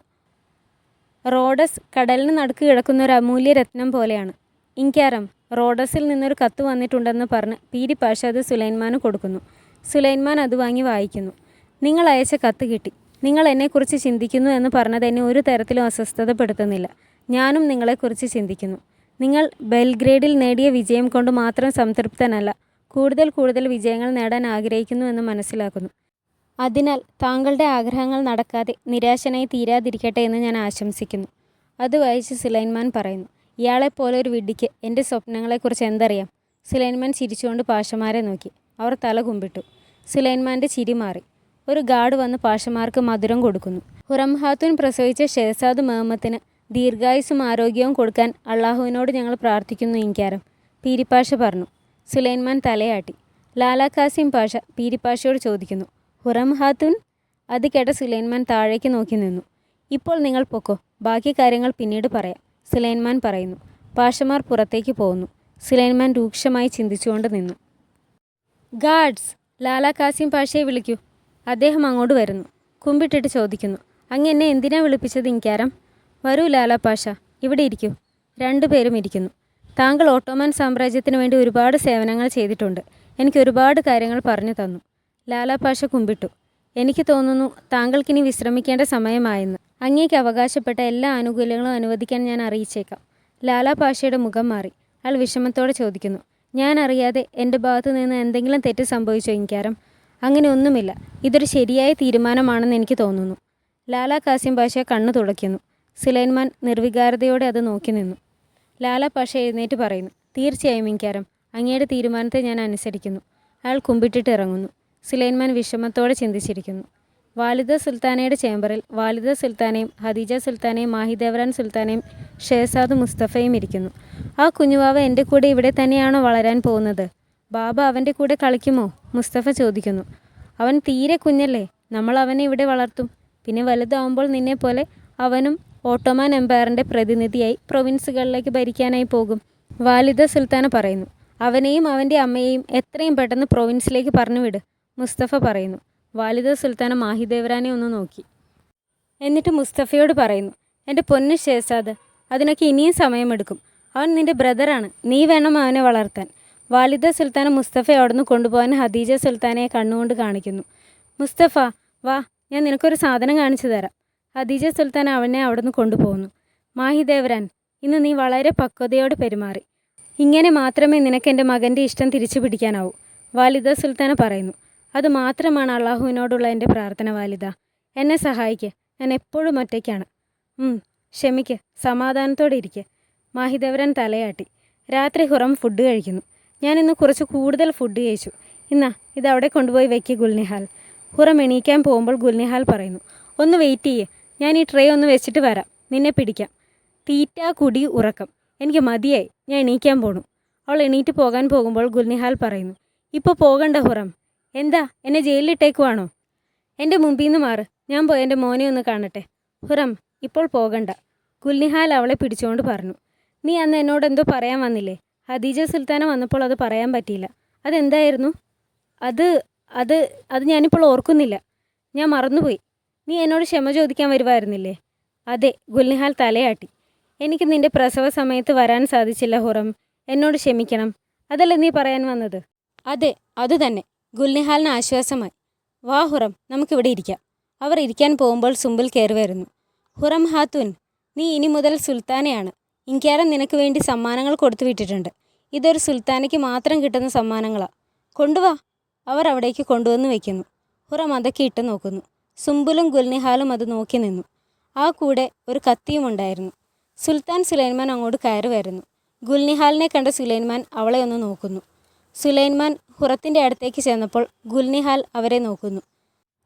റോഡസ് കടലിന് നടുക്ക് കിടക്കുന്ന ഒരു അമൂല്യ രത്നം പോലെയാണ്. ഇൻക്യാരം, റോഡസിൽ നിന്നൊരു കത്ത് വന്നിട്ടുണ്ടെന്ന് പറഞ്ഞ് പീരി പാഷ അത് സുലൈമാന് കൊടുക്കുന്നു. സുലൈമാൻ അത് വാങ്ങി വായിക്കുന്നു. നിങ്ങൾ അയച്ച കത്ത് കിട്ടി. നിങ്ങൾ എന്നെക്കുറിച്ച് ചിന്തിക്കുന്നു എന്ന് പറഞ്ഞത് എന്നെ ഒരു തരത്തിലും അസ്വസ്ഥതപ്പെടുത്തുന്നില്ല. ഞാനും നിങ്ങളെക്കുറിച്ച് ചിന്തിക്കുന്നു. നിങ്ങൾ ബെൽഗ്രേഡിൽ നേടിയ വിജയം കൊണ്ട് മാത്രം സംതൃപ്തനല്ല, കൂടുതൽ കൂടുതൽ വിജയങ്ങൾ നേടാൻ ആഗ്രഹിക്കുന്നു എന്ന് മനസ്സിലാക്കുന്നു. അതിനാൽ താങ്കളുടെ ആഗ്രഹങ്ങൾ നടക്കാതെ നിരാശനായി തീരാതിരിക്കട്ടെ എന്ന് ഞാൻ ആശംസിക്കുന്നു. അത് വായിച്ച് സുലൈമാൻ പറയുന്നു, ഇയാളെപ്പോലെ ഒരു വിഡ്ഢിക്ക് എൻ്റെ സ്വപ്നങ്ങളെക്കുറിച്ച് എന്തറിയാം? സുലൈമാൻ ചിരിച്ചുകൊണ്ട് പാഷമാരെ നോക്കി. അവർ തല കുമ്പിട്ടു. സുലൈമാൻ്റെ ചിരി മാറി. ഒരു ഗാർഡ് വന്ന് പാഷമാർക്ക് മധുരം കൊടുക്കുന്നു. ഹുറം ഖാത്തൂൻ പ്രസവിച്ച ഷേസാദ് മുഹമ്മദിന് ദീർഘായുസ്സും ആരോഗ്യവും കൊടുക്കാൻ അള്ളാഹുവിനോട് ഞങ്ങൾ പ്രാർത്ഥിക്കുന്നു ഇൻക്യാരം, പീരിപ്പാഷ പറഞ്ഞു. സുലൈമാൻ തലയാട്ടി. ലാലാ ഖാസിം പാഷ പീരിപ്പാഷയോട് ചോദിക്കുന്നു, ഹുറം ഖാത്തൂൻ? അത് കേട്ട സുലൈമാൻ താഴേക്ക് നോക്കി നിന്നു. ഇപ്പോൾ നിങ്ങൾ പൊക്കോ, ബാക്കി കാര്യങ്ങൾ പിന്നീട് പറയാം, സുലൈമാൻ പറയുന്നു. പാഷമാർ പുറത്തേക്ക് പോകുന്നു. സുലൈമാൻ രൂക്ഷമായി ചിന്തിച്ചുകൊണ്ട് നിന്നു. ഗാർഡ്സ്, ലാലാ ഖാസിം പാഷയെ വിളിക്കൂ. അദ്ദേഹം അങ്ങോട്ട് വരുന്നു. കുമ്പിട്ടിട്ട് ചോദിക്കുന്നു, അങ്ങ് എന്നെ എന്തിനാ വിളിപ്പിച്ചത് ഇൻക്യാരം? വരൂ ലാലാ പാഷ, ഇവിടെ ഇരിക്കൂ. രണ്ടുപേരും ഇരിക്കുന്നു. താങ്കൾ ഓട്ടോമൻ സാമ്രാജ്യത്തിന് വേണ്ടി ഒരുപാട് സേവനങ്ങൾ ചെയ്തിട്ടുണ്ട്. എനിക്ക് ഒരുപാട് കാര്യങ്ങൾ പറഞ്ഞു തന്നു. ലാലാ പാഷ കുമ്പിട്ടു. എനിക്ക് തോന്നുന്നു താങ്കൾക്കിനി വിശ്രമിക്കേണ്ട സമയമായെന്ന്. അങ്ങേക്ക് അവകാശപ്പെട്ട എല്ലാ ആനുകൂല്യങ്ങളും അനുവദിക്കാൻ ഞാൻ അറിയിച്ചേക്കാം. ലാലാ പാഷയുടെ മുഖം മാറി. അയാൾ വിഷമത്തോടെ ചോദിക്കുന്നു, ഞാൻ അറിയാതെ എൻ്റെ ഭാഗത്തു നിന്ന് എന്തെങ്കിലും തെറ്റ് സംഭവിച്ചോ ഇൻക്യാരം? അങ്ങനെ ഒന്നുമില്ല. ഇതൊരു ശരിയായ തീരുമാനമാണെന്ന് എനിക്ക് തോന്നുന്നു. ലാലാ ഖാസിം പാഷ കണ്ണു തുടയ്ക്കുന്നു. സുലൈമാൻ നിർവികാരതയോടെ അത് നോക്കി നിന്നു. ലാലാ പാഷ എഴുന്നേറ്റ് പറയുന്നു, തീർച്ചയായും ഇൻക്യാരം, അങ്ങയുടെ തീരുമാനത്തെ ഞാൻ അനുസരിക്കുന്നു. അയാൾ കുമ്പിട്ടിട്ട് ഇറങ്ങുന്നു. സുലൈമാൻ വിഷമത്തോടെ ചിന്തിച്ചിരിക്കുന്നു. വാലിദ സുൽത്താനയുടെ ചേംബറിൽ വാലിദ സുൽത്താനയും ഖദീജ സുൽത്താനയും മാഹിദേവറാൻ സുൽത്താനയും ഷേസാദ് മുസ്തഫയും ഇരിക്കുന്നു. ആ കുഞ്ഞുവാവ എൻ്റെ കൂടെ ഇവിടെ തന്നെയാണോ വളരാൻ പോകുന്നത്? ബാബ അവൻ്റെ കൂടെ കളിക്കുമോ? മുസ്തഫ ചോദിക്കുന്നു. അവൻ തീരെ കുഞ്ഞല്ലേ, നമ്മൾ അവനെ ഇവിടെ വളർത്തും. പിന്നെ വലുതാവുമ്പോൾ നിന്നെപ്പോലെ അവനും ഓട്ടോമാൻ എംപയറിൻ്റെ പ്രതിനിധിയായി പ്രൊവിൻസുകളിലേക്ക് ഭരിക്കാനായി പോകും. വാലിദ സുൽത്താന പറയുന്നു. അവനെയും അവൻ്റെ അമ്മയെയും എത്രയും പെട്ടെന്ന് പ്രൊവിൻസിലേക്ക് പറഞ്ഞുവിട്, മുസ്തഫ പറയുന്നു. വാലിദ സുൽത്താന മാഹിദേവറാനെ ഒന്ന് നോക്കി. എന്നിട്ട് മുസ്തഫയോട് പറയുന്നു, എൻ്റെ പൊന്നു ഷേസാദ്, അതിനൊക്കെ ഇനിയും സമയമെടുക്കും. അവൻ നിൻ്റെ ബ്രദറാണ്, നീ വേണം അവനെ വളർത്താൻ. വാലിദ സുൽത്താന മുസ്തഫയെ അവിടുന്ന് കൊണ്ടുപോകാൻ ഖദീജ സുൽത്താനയെ കണ്ണുകൊണ്ട് കാണിക്കുന്നു. മുസ്തഫ, വാ, ഞാൻ നിനക്കൊരു സാധനം കാണിച്ചു തരാം. ഖദീജ സുൽത്താന അവനെ അവിടുന്ന് കൊണ്ടുപോകുന്നു. മാഹിദേവരാൻ, ഇന്ന് നീ വളരെ പക്വതയോടെ പെരുമാറി. ഇങ്ങനെ മാത്രമേ നിനക്ക് എൻ്റെ മകൻ്റെ ഇഷ്ടം തിരിച്ചു പിടിക്കാനാവൂ, വാലിദ സുൽത്താന പറയുന്നു. അത് മാത്രമാണ് അള്ളാഹുവിനോടുള്ള എൻ്റെ പ്രാർത്ഥന വാലിദ. എന്നെ സഹായിക്കുക, ഞാൻ എപ്പോഴും ഒറ്റയ്ക്കാണ്. ക്ഷമിക്ക്, സമാധാനത്തോടെ ഇരിക്കുക. മാഹിദേവരാൻ തലയാട്ടി. രാത്രി ഹുറം ഫുഡ് കഴിക്കുന്നു. ഞാൻ ഇന്ന് കുറച്ച് കൂടുതൽ ഫുഡ് കഴിച്ചു. ഇതവിടെ കൊണ്ടുപോയി വയ്ക്കുക ഗുൽനിഹാൽ. ഹുറം എണീക്കാൻ പോകുമ്പോൾ ഗുൽനിഹാൽ പറയുന്നു, ഒന്ന് വെയിറ്റ് ചെയ്യേ, ഞാൻ ഈ ട്രേ ഒന്ന് വെച്ചിട്ട് വരാം, നിന്നെ പിടിക്കാം. തീറ്റ, കുടി, ഉറക്കം, എനിക്ക് മതിയായി, ഞാൻ എണീക്കാൻ പോണു. അവൾ എണീറ്റ് പോകാൻ പോകുമ്പോൾ ഗുൽനിഹാൽ പറയുന്നു, ഇപ്പോൾ പോകണ്ട ഹുറം. എന്താ, എന്നെ ജയിലിലിട്ടേക്കുവാണോ? എൻ്റെ മുമ്പിൽ നിന്ന് മാറ്, ഞാൻ പോയി എൻ്റെ മോനെ ഒന്ന് കാണട്ടെ. ഹുറം, ഇപ്പോൾ പോകണ്ട, ഗുൽനിഹാൽ അവളെ പിടിച്ചുകൊണ്ട് പറഞ്ഞു. നീ അന്ന് എന്നോട് എന്തോ പറയാൻ വന്നില്ലേ? ഖദീജ സുൽത്താന വന്നപ്പോൾ അത് പറയാൻ പറ്റിയില്ല. അതെന്തായിരുന്നു? അത് ഞാനിപ്പോൾ ഓർക്കുന്നില്ല, ഞാൻ മറന്നുപോയി. നീ എന്നോട് ക്ഷമ ചോദിക്കാൻ വരുമായിരുന്നില്ലേ? അതെ, ഗുൽനിഹാൽ തലയാട്ടി. എനിക്ക് നിന്റെ പ്രസവ സമയത്ത് വരാൻ സാധിച്ചില്ല ഹുറം, എന്നോട് ക്ഷമിക്കണം, അതല്ലേ നീ പറയാൻ വന്നത്? അതെ, അതുതന്നെ. ഗുൽനിഹാലിന് ആശ്വാസമായി. വാ ഹുറം, നമുക്കിവിടെ ഇരിക്കാം. അവർ ഇരിക്കാൻ പോകുമ്പോൾ സുംബുൽ കയറി വരുന്നു. ഹുറം ഹാത്തൂൻ, നീ ഇനി മുതൽ സുൽത്താനയാണ്. ഇൻക്യാരം നിനക്ക് വേണ്ടി സമ്മാനങ്ങൾ കൊടുത്തു വിട്ടിട്ടുണ്ട്. ഇതൊരു സുൽത്താനയ്ക്ക് മാത്രം കിട്ടുന്ന സമ്മാനങ്ങളാണ്. കൊണ്ടുവാ. അവർ അവിടേക്ക് കൊണ്ടുവന്ന് വയ്ക്കുന്നു. ഹുറം അതൊക്കെ ഇട്ട് നോക്കുന്നു. സുംബുലും ഗുൽനിഹാലും അത് നോക്കി നിന്നു. ആ കൂടെ ഒരു കത്തിയും ഉണ്ടായിരുന്നു. സുൽത്താൻ സുലൈമാൻ അങ്ങോട്ട് കയറി വരുന്നു. ഗുൽനിഹാലിനെ കണ്ട സുലൈമാൻ അവളെ ഒന്ന് നോക്കുന്നു. സുലൈമാൻ ഹുറത്തിൻ്റെ അടുത്തേക്ക് ചെന്നപ്പോൾ ഗുൽനിഹാൽ അവരെ നോക്കുന്നു.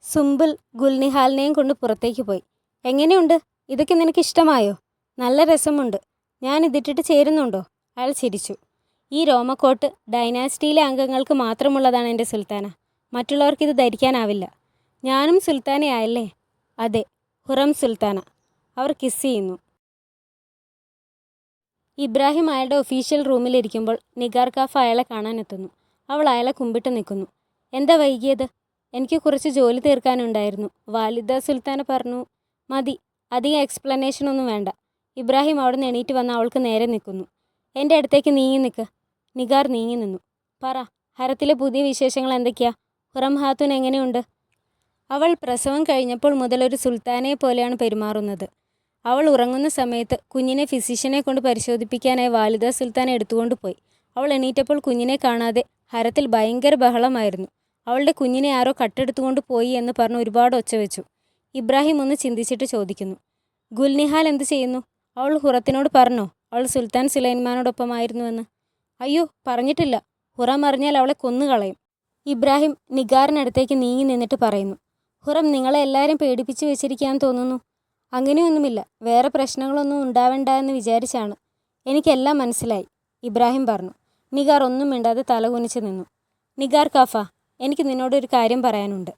സുംബുൽ ഗുൽനിഹാലിനെയും കൊണ്ട് പുറത്തേക്ക് പോയി. എങ്ങനെയുണ്ട്? ഇതൊക്കെ നിനക്ക് ഇഷ്ടമായോ? നല്ല രസമുണ്ട്. ഞാൻ ഇതിട്ടിട്ട് ചേരുന്നുണ്ടോ? അയാൾ ചിരിച്ചു. ഈ രോമക്കോട്ട് ഡൈനാസ്റ്റിയിലെ അംഗങ്ങൾക്ക് മാത്രമുള്ളതാണ് എൻ്റെ സുൽത്താന. മറ്റുള്ളവർക്കിത് ധരിക്കാനാവില്ല. ഞാനും സുൽത്താനയായല്ലേ? അതെ, ഹുറം സുൽത്താന. അവർ കിസ് ചെയ്യുന്നു. ഇബ്രാഹിം അയാളുടെ ഒഫീഷ്യൽ റൂമിലിരിക്കുമ്പോൾ നിഗാർ കാഫ അയാളെ കാണാനെത്തുന്നു. അവൾ അയാളെ കുമ്പിട്ട് നിൽക്കുന്നു. എന്താ വൈകിയത്? എനിക്ക് കുറച്ച് ജോലി തീർക്കാനുണ്ടായിരുന്നു. വാലിദ സുൽത്താന പറഞ്ഞു. മതി, അധികം എക്സ്പ്ലനേഷനൊന്നും വേണ്ട. ഇബ്രാഹിം അവിടെ നിന്ന് എണീറ്റ് വന്ന് അവൾക്ക് നേരെ നിൽക്കുന്നു. എൻ്റെ അടുത്തേക്ക് നീങ്ങി നിൽക്ക്. നിഗാർ നീങ്ങി നിന്നു. പറ, ഹരത്തിലെ പുതിയ വിശേഷങ്ങൾ എന്തൊക്കെയാ? ഹുറം ഹാത്തൂൻ എങ്ങനെയുണ്ട്? അവൾ പ്രസവം കഴിഞ്ഞപ്പോൾ മുതൽ ഒരു സുൽത്താനയെ പോലെയാണ് പെരുമാറുന്നത്. അവൾ ഉറങ്ങുന്ന സമയത്ത് കുഞ്ഞിനെ ഫിസിഷ്യനെ കൊണ്ട് പരിശോധിപ്പിക്കാനായി വാലിദ സുൽത്താൻ എടുത്തുകൊണ്ട് പോയി. അവൾ എണീറ്റപ്പോൾ കുഞ്ഞിനെ കാണാതെ ഹരത്തിൽ ഭയങ്കര ബഹളമായിരുന്നു. അവളുടെ കുഞ്ഞിനെ ആരോ കട്ടെടുത്തുകൊണ്ട് പോയി എന്ന് പറഞ്ഞ് ഒരുപാട് ഒച്ച വെച്ചു. ഇബ്രാഹിം ഒന്ന് ചിന്തിച്ചിട്ട് ചോദിക്കുന്നു. ഗുൽനിഹാൽ എന്ത് ചെയ്യുന്നു? അവൾ ഹുറത്തിനോട് പറഞ്ഞോ അവൾ സുൽത്താൻ സുലൈമാനോടൊപ്പമായിരുന്നുവെന്ന്? അയ്യോ, പറഞ്ഞിട്ടില്ല. ഹുറം അറിഞ്ഞാൽ അവളെ കൊന്നുകളയും. ഇബ്രാഹിം നിഗാറിനടുത്തേക്ക് നീങ്ങി നിന്നിട്ട് പറയുന്നു. ഹുറം നിങ്ങളെ എല്ലാവരും പേടിപ്പിച്ച് വെച്ചിരിക്കാന്ന് തോന്നുന്നു. അങ്ങനെയൊന്നുമില്ല. വേറെ പ്രശ്നങ്ങളൊന്നും ഉണ്ടാവണ്ട എന്ന് വിചാരിച്ചാണ്. എനിക്കെല്ലാം മനസ്സിലായി, ഇബ്രാഹിം പറഞ്ഞു. നിഗാർ ഒന്നും മിണ്ടാതെ തലകുനിച്ച് നിന്നു. നിഗാർ കാഫ, എനിക്ക് നിന്നോടൊരു കാര്യം പറയാനുണ്ട്.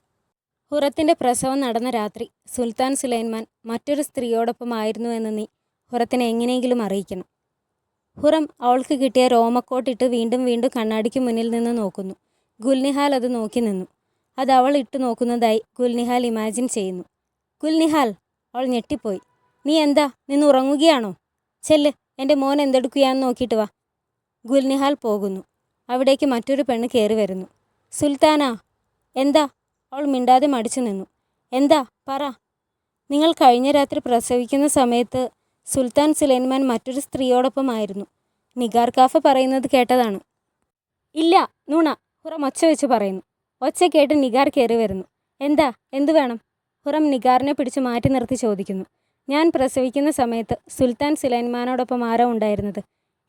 ഹുറത്തിൻ്റെ പ്രസവം നടന്ന രാത്രി സുൽത്താൻ സുലൈമാൻ മറ്റൊരു സ്ത്രീയോടൊപ്പമായിരുന്നു എന്ന് നീ ഹുറത്തിനെ എങ്ങനെയെങ്കിലും അറിയിക്കണം. ഹുറം അവൾക്ക് കിട്ടിയ രോമക്കോട്ടിട്ട് വീണ്ടും വീണ്ടും കണ്ണാടിക്ക് മുന്നിൽ നിന്ന് നോക്കുന്നു. ഗുൽനിഹാൽ അത് നോക്കി നിന്നു. അത് അവൾ ഇട്ട് നോക്കുന്നതായി ഗുൽനിഹാൽ ഇമാജിൻ ചെയ്യുന്നു. ഗുൽനിഹാൽ, അവൾ ഞെട്ടിപ്പോയി. നീ എന്താ, നിന്ന് ഉറങ്ങുകയാണോ? ചെല്ല്, എൻ്റെ മോൻ എന്തെടുക്കുകയാണെന്ന് നോക്കിയിട്ട് വാ. ഗുൽനിഹാൽ പോകുന്നു. അവിടേക്ക് മറ്റൊരു പെണ്ണ് കയറി വരുന്നു. സുൽത്താന. എന്താ? അവൾ മിണ്ടാതെ മടിച്ചു നിന്നു. എന്താ, പറ. നിങ്ങൾ കഴിഞ്ഞ രാത്രി പ്രസവിക്കുന്ന സമയത്ത് സുൽത്താൻ സുലൈമാൻ മറ്റൊരു സ്ത്രീയോടൊപ്പമായിരുന്നു. നിഗാർ കാഫ പറയുന്നത് കേട്ടതാണ്. ഇല്ല, നുണ, ഹുറം ഒച്ച വെച്ച് പറയുന്നു. ഒച്ച കേട്ട് നിഗാർ കയറി വരുന്നു. എന്താ, എന്തു വേണം? ഹുറം നിഗാറിനെ പിടിച്ച് മാറ്റി നിർത്തി ചോദിക്കുന്നു. ഞാൻ പ്രസവിക്കുന്ന സമയത്ത് സുൽത്താൻ സുലൈമാനോടൊപ്പം ആരാ ഉണ്ടായിരുന്നത്?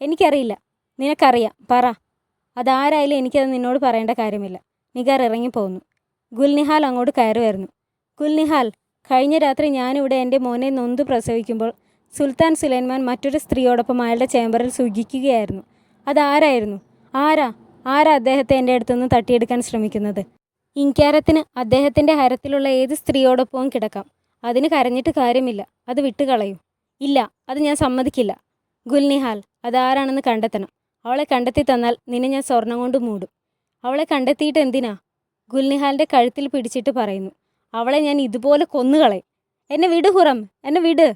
എനിക്കറിയില്ല. നിനക്കറിയാം, പറ. അതാരായാലും എനിക്കത് നിന്നോട് പറയേണ്ട കാര്യമില്ല. നിഗാർ ഇറങ്ങിപ്പോകുന്നു. ഗുൽനിഹാൽ അങ്ങോട്ട് കയറി വരുന്നു. ഗുൽനിഹാൽ, കഴിഞ്ഞ രാത്രി ഞാനിവിടെ എൻ്റെ മോനെ നൊന്ത് പ്രസവിക്കുമ്പോൾ സുൽത്താൻ സുലൈമാൻ മറ്റൊരു സ്ത്രീയോടൊപ്പം അയാളുടെ ചേംബറിൽ സുഖിക്കുകയായിരുന്നു. അതാരായിരുന്നു? ആരാ അദ്ദേഹത്തെ എൻ്റെ അടുത്തുനിന്ന് തട്ടിയെടുക്കാൻ ശ്രമിക്കുന്നത്? ഇൻക്യാരത്തിന് അദ്ദേഹത്തിൻ്റെ ഹരത്തിലുള്ള ഏത് സ്ത്രീയോടൊപ്പവും കിടക്കാം. അതിന് കരഞ്ഞിട്ട് കാര്യമില്ല. അത് വിട്ടുകളയും. ഇല്ല, അത് ഞാൻ സമ്മതിക്കില്ല. ഗുൽനിഹാൽ, അതാരാണെന്ന് കണ്ടെത്തണം. അവളെ കണ്ടെത്തി തന്നാൽ നിന്നെ ഞാൻ സ്വർണം കൊണ്ട് മൂടും. അവളെ കണ്ടെത്തിയിട്ട് എന്തിനാ? ഗുൽനിഹാലിൻ്റെ കഴുത്തിൽ പിടിച്ചിട്ട് പറയുന്നു. അവളെ ഞാൻ ഇതുപോലെ കൊന്നുകളയും. എന്നെ വിട് ഹുറം, എന്നെ വിട്.